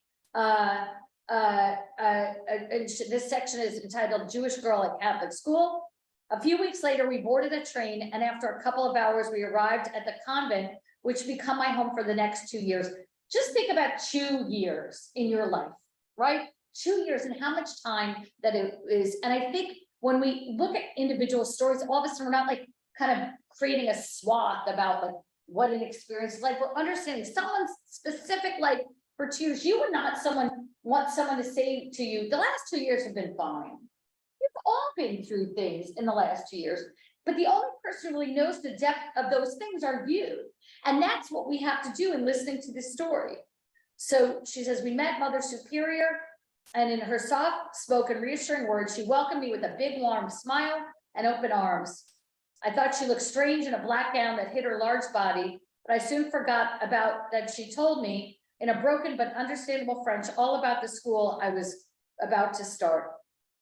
This section is entitled Jewish Girl at Catholic School. A few weeks later, we boarded a train, and after a couple of hours, we arrived at the convent, which became my home for the next 2 years. Just think about 2 years in your life, right? 2 years and how much time that it is. And I think when we look at individual stories, all of a sudden we're not like kind of creating a swath about like what an experience is like. We're understanding someone's specific, like for 2 years, you would not want someone to say to you, the last 2 years have been fine. You've all been through things in the last 2 years, but the only person who really knows the depth of those things are you. And that's what we have to do in listening to this story. So she says, we met Mother Superior, and in her soft spoken, reassuring words, she welcomed me with a big, warm smile and open arms. I thought she looked strange in a black gown that hid her large body, but I soon forgot about that. She told me in a broken but understandable French all about the school I was about to start.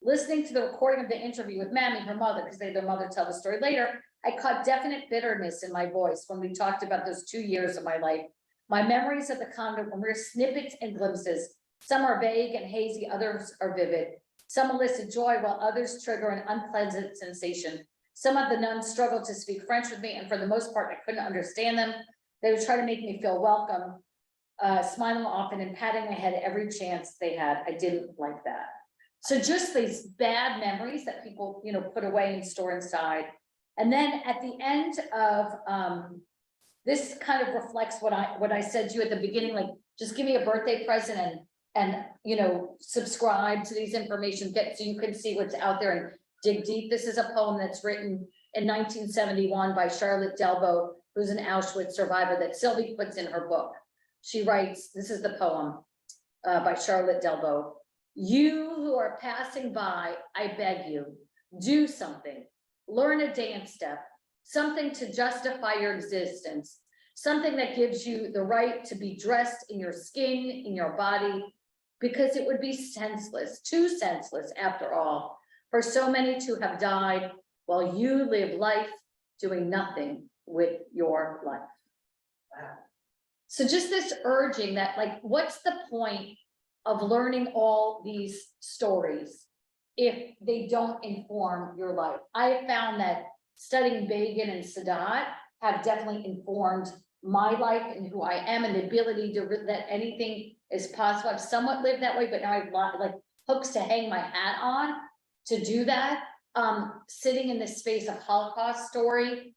Listening to the recording of the interview with Mammy, her mother, because their mother tell the story later, I caught definite bitterness in my voice when we talked about those 2 years of my life. My memories of the convent were mere snippets and glimpses. Some are vague and hazy, others are vivid. Some elicit joy while others trigger an unpleasant sensation. Some of the nuns struggled to speak French with me, and for the most part, I couldn't understand them. They would try to make me feel welcome, smiling often and patting my head every chance they had. I didn't like that. So just these bad memories that people, put away and store inside. And then at the end of this kind of reflects what I said to you at the beginning, like just give me a birthday present and subscribe to these information so you can see what's out there and dig deep. This is a poem that's written in 1971 by Charlotte Delbo, who's an Auschwitz survivor, that Sylvie puts in her book. She writes, this is the poem by Charlotte Delbo. You who are passing by, I beg you, do something. Learn a dance step, something to justify your existence. something that gives you the right to be dressed in your skin, in your body, because it would be senseless, too senseless after all, for so many to have died while you live life doing nothing with your life. So just this urging that, like, what's the point of learning all these stories if they don't inform your life? I have found that studying Begin and Sadat have definitely informed my life and who I am, and the ability to that anything is possible. I've somewhat lived that way, but now I've like hooks to hang my hat on to do that. Sitting in this space of Holocaust story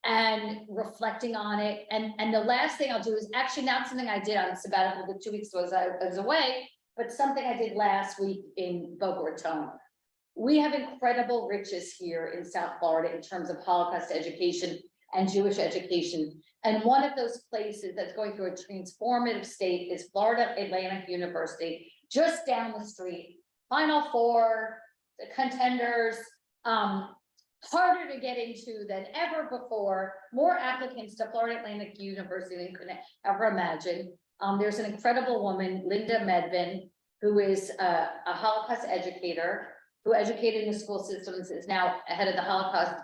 and reflecting on it. And the last thing I'll do is actually not something I did on Sabbatical the 2 weeks ago as I was away, but something I did last week in Boca Raton. We have incredible riches here in South Florida in terms of Holocaust education and Jewish education. And one of those places that's going through a transformative state is Florida Atlantic University, just down the street. Final Four, the contenders, harder to get into than ever before, more applicants to Florida Atlantic University than you could ever imagine. There's an incredible woman, Linda Medvin, who is a Holocaust educator, who educated in the school systems, is now head of the Holocaust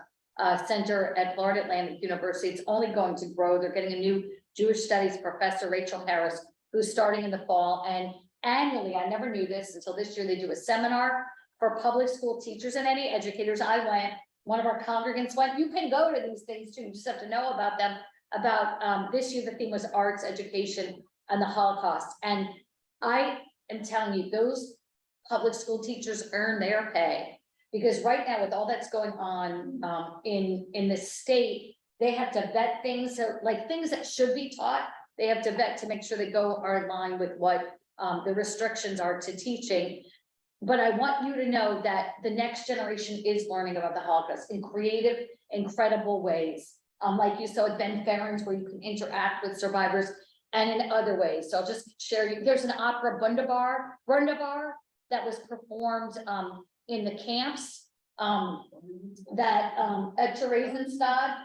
Center at Florida Atlantic University. It's only going to grow. They're getting a new Jewish Studies professor, Rachel Harris, who's starting in the fall. And annually, I never knew this until this year, they do a seminar for public school teachers and any educators. I went, one of our congregants went. You can go to these things too, you just have to know about them. About this year, the theme was arts, education, and the Holocaust. And I am telling you, those public school teachers earn their pay, because right now with all that's going on in the state, they have to vet things, so like things that should be taught, they have to vet to make sure they are in line with what the restrictions are to teaching. But I want you to know that the next generation is learning about the Holocaust in creative, incredible ways. Like you saw at Ben Farron's, where you can interact with survivors, and in other ways. So I'll just share you. There's an opera, Wunderbar, that was performed in the camps that at Theresienstadt,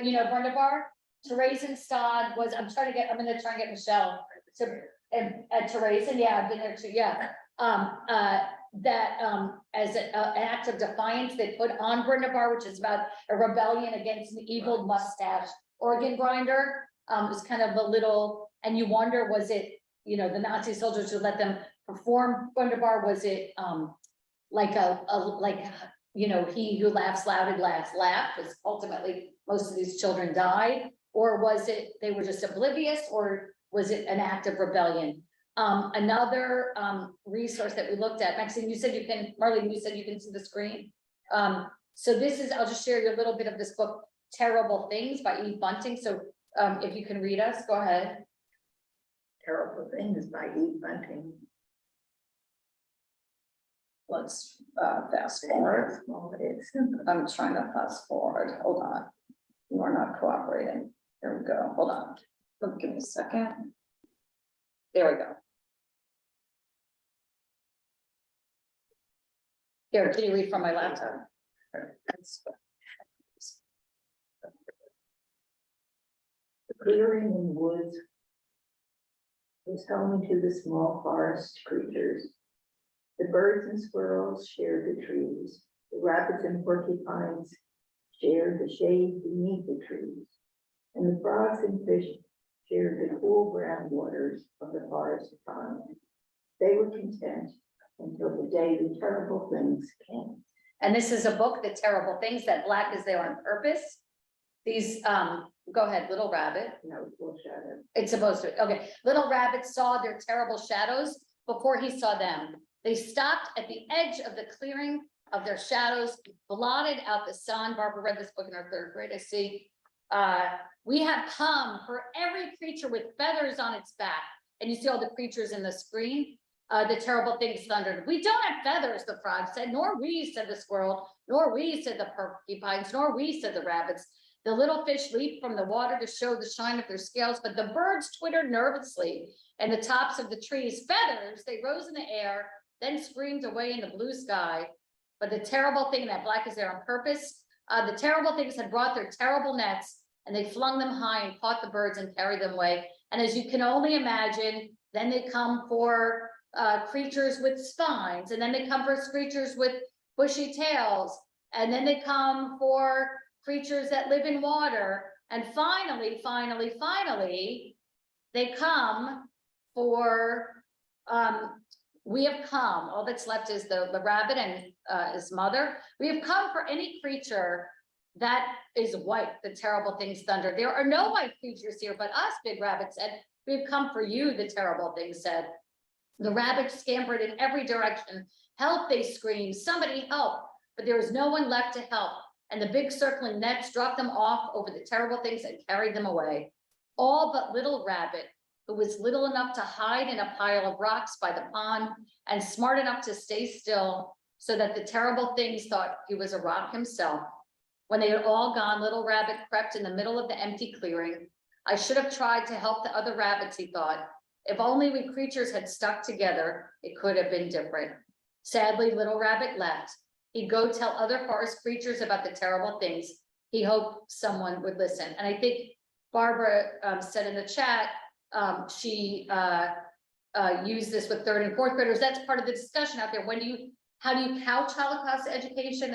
you know, Wunderbar. Theresienstadt was, I'm gonna try and get Michelle to at Theresen, yeah, I've been there too, yeah. As an act of defiance, they put on Wunderbar, which is about a rebellion against an evil mustache organ grinder. It was kind of a little, and you wonder, was it, you know, the Nazi soldiers who let them perform Wunderbar? Was it like you know, he who laughs loud and laughs laugh, because ultimately most of these children died? Or was it they were just oblivious, or was it an act of rebellion? Another resource that we looked at, Maxine, you said you can, Marlene, you said you can see the screen. So this is, I'll just share you a little bit of this book, Terrible Things by Eve Bunting. So if you can read us, go ahead. Terrible Things by Eve Bunting. Let's fast forward. I'm trying to fast forward. Hold on. You are not cooperating. There we go. Hold on. Give me a second. There we go. Here, can you read from my laptop? The clearing in the woods was home to the small forest creatures. The birds and squirrels shared the trees. The rabbits and porcupines shared the shade beneath the trees. And the frogs and fish shared the cool brown waters of the forest pond. They were content until the day the terrible things came. And this is a book, The Terrible Things, that Black is there on purpose. These, go ahead, Little Rabbit. No, full shadow. It's supposed to, okay. Little Rabbit saw their terrible shadows before he saw them. They stopped at the edge of the clearing of their shadows, blotted out the sun. Barbara read this book in her third grade, I see. We have come for every creature with feathers on its back. And you see all the creatures in the screen. The terrible things thundered. We don't have feathers, the frog said, nor we, said the squirrel, nor we, said the porcupines, nor we, said the rabbits. The little fish leaped from the water to show the shine of their scales, but the birds twittered nervously and the tops of the trees. Feathers, they rose in the air, then screamed away in the blue sky. But the terrible thing, that Black is there on purpose, the terrible things had brought their terrible nets and they flung them high and caught the birds and carried them away. And as you can only imagine, then they come for creatures with spines, and then they come for creatures with bushy tails, and then they come for creatures that live in water. And finally, they come for, we have come, all that's left is the rabbit and his mother. We have come for any creature that is white, the terrible things thunder. There are no white creatures here but us, Big Rabbit said. We've come for you, the terrible things said. The rabbits scampered in every direction. Help, they screamed, somebody help. But there was no one left to help. And the big circling nets dropped them off over the terrible things and carried them away. All but little Rabbit, who was little enough to hide in a pile of rocks by the pond and smart enough to stay still so that the terrible things thought he was a rock himself. When they had all gone, little Rabbit crept in the middle of the empty clearing. I should have tried to help the other rabbits, he thought. If only we creatures had stuck together, it could have been different. Sadly, little Rabbit left. He'd go tell other forest creatures about the terrible things. He hoped someone would listen. And I think Barbara said in the chat, she used this with 3rd and 4th graders. That's part of the discussion out there. How do you couch Holocaust education?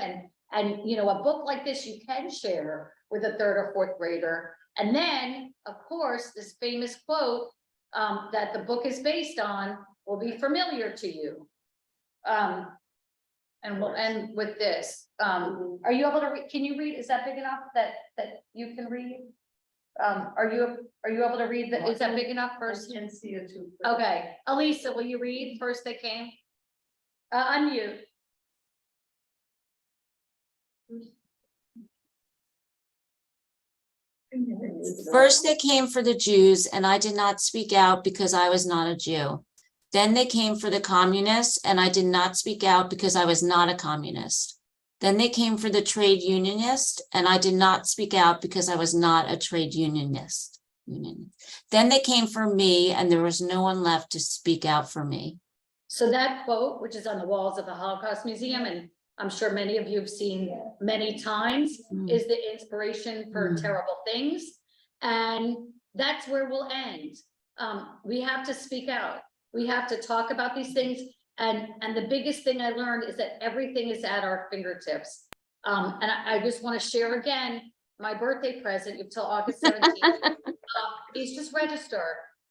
And you know, a book like this you can share with a 3rd or 4th grader. And then, of course, this famous quote that the book is based on will be familiar to you. And we'll end with this. Are you able to read? Can you read? Is that big enough that you can read? Are you able to read that? Is that big enough first? I can see it too. Okay, Elisa, will you read first? They came. Unmute. First they came for the Jews, and I did not speak out because I was not a Jew. Then they came for the communists, and I did not speak out because I was not a communist. Then they came for the trade unionist, and I did not speak out because I was not a trade unionist. Then they came for me, and there was no one left to speak out for me. So that quote, which is on the walls of the Holocaust Museum, and I'm sure many of you have seen many times, is the inspiration for terrible things. And that's where we'll end. We have to speak out. We have to talk about these things. And the biggest thing I learned is that everything is at our fingertips. And I just want to share again, my birthday present, you have till August 17th, is just register.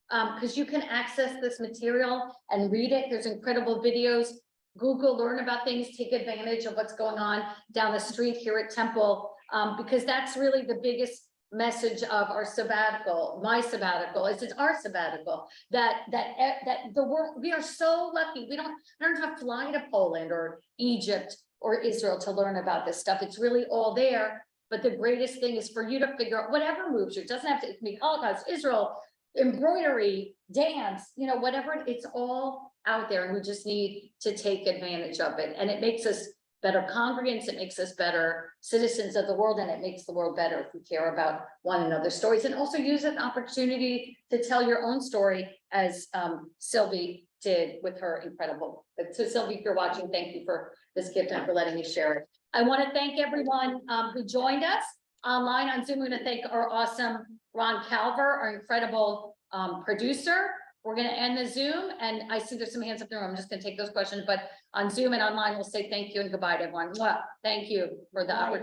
Because you can access this material and read it. There's incredible videos. Google, learn about things, take advantage of what's going on down the street here at Temple, because that's really the biggest message of our sabbatical. My sabbatical is it's our sabbatical. That the world, we are so lucky. I don't have to fly to Poland or Egypt or Israel to learn about this stuff. It's really all there. But the greatest thing is for you to figure out whatever moves you. It doesn't have to be Holocaust, Israel, embroidery, dance, you know, whatever, it's all out there, and we just need to take advantage of it. And it makes us better congregants, it makes us better citizens of the world, and it makes the world better if we care about one another's stories, and also use an opportunity to tell your own story, as Sylvie did with her incredible. So Sylvie, if you're watching, thank you for this gift and for letting me share it. I want to thank everyone who joined us online on Zoom. I'm going to thank our awesome Ron Calver, our incredible producer. We're going to end the Zoom, and I see there's some hands up there. I'm just going to take those questions, but on Zoom and online, we'll say thank you and goodbye to everyone. Thank you for the opportunity.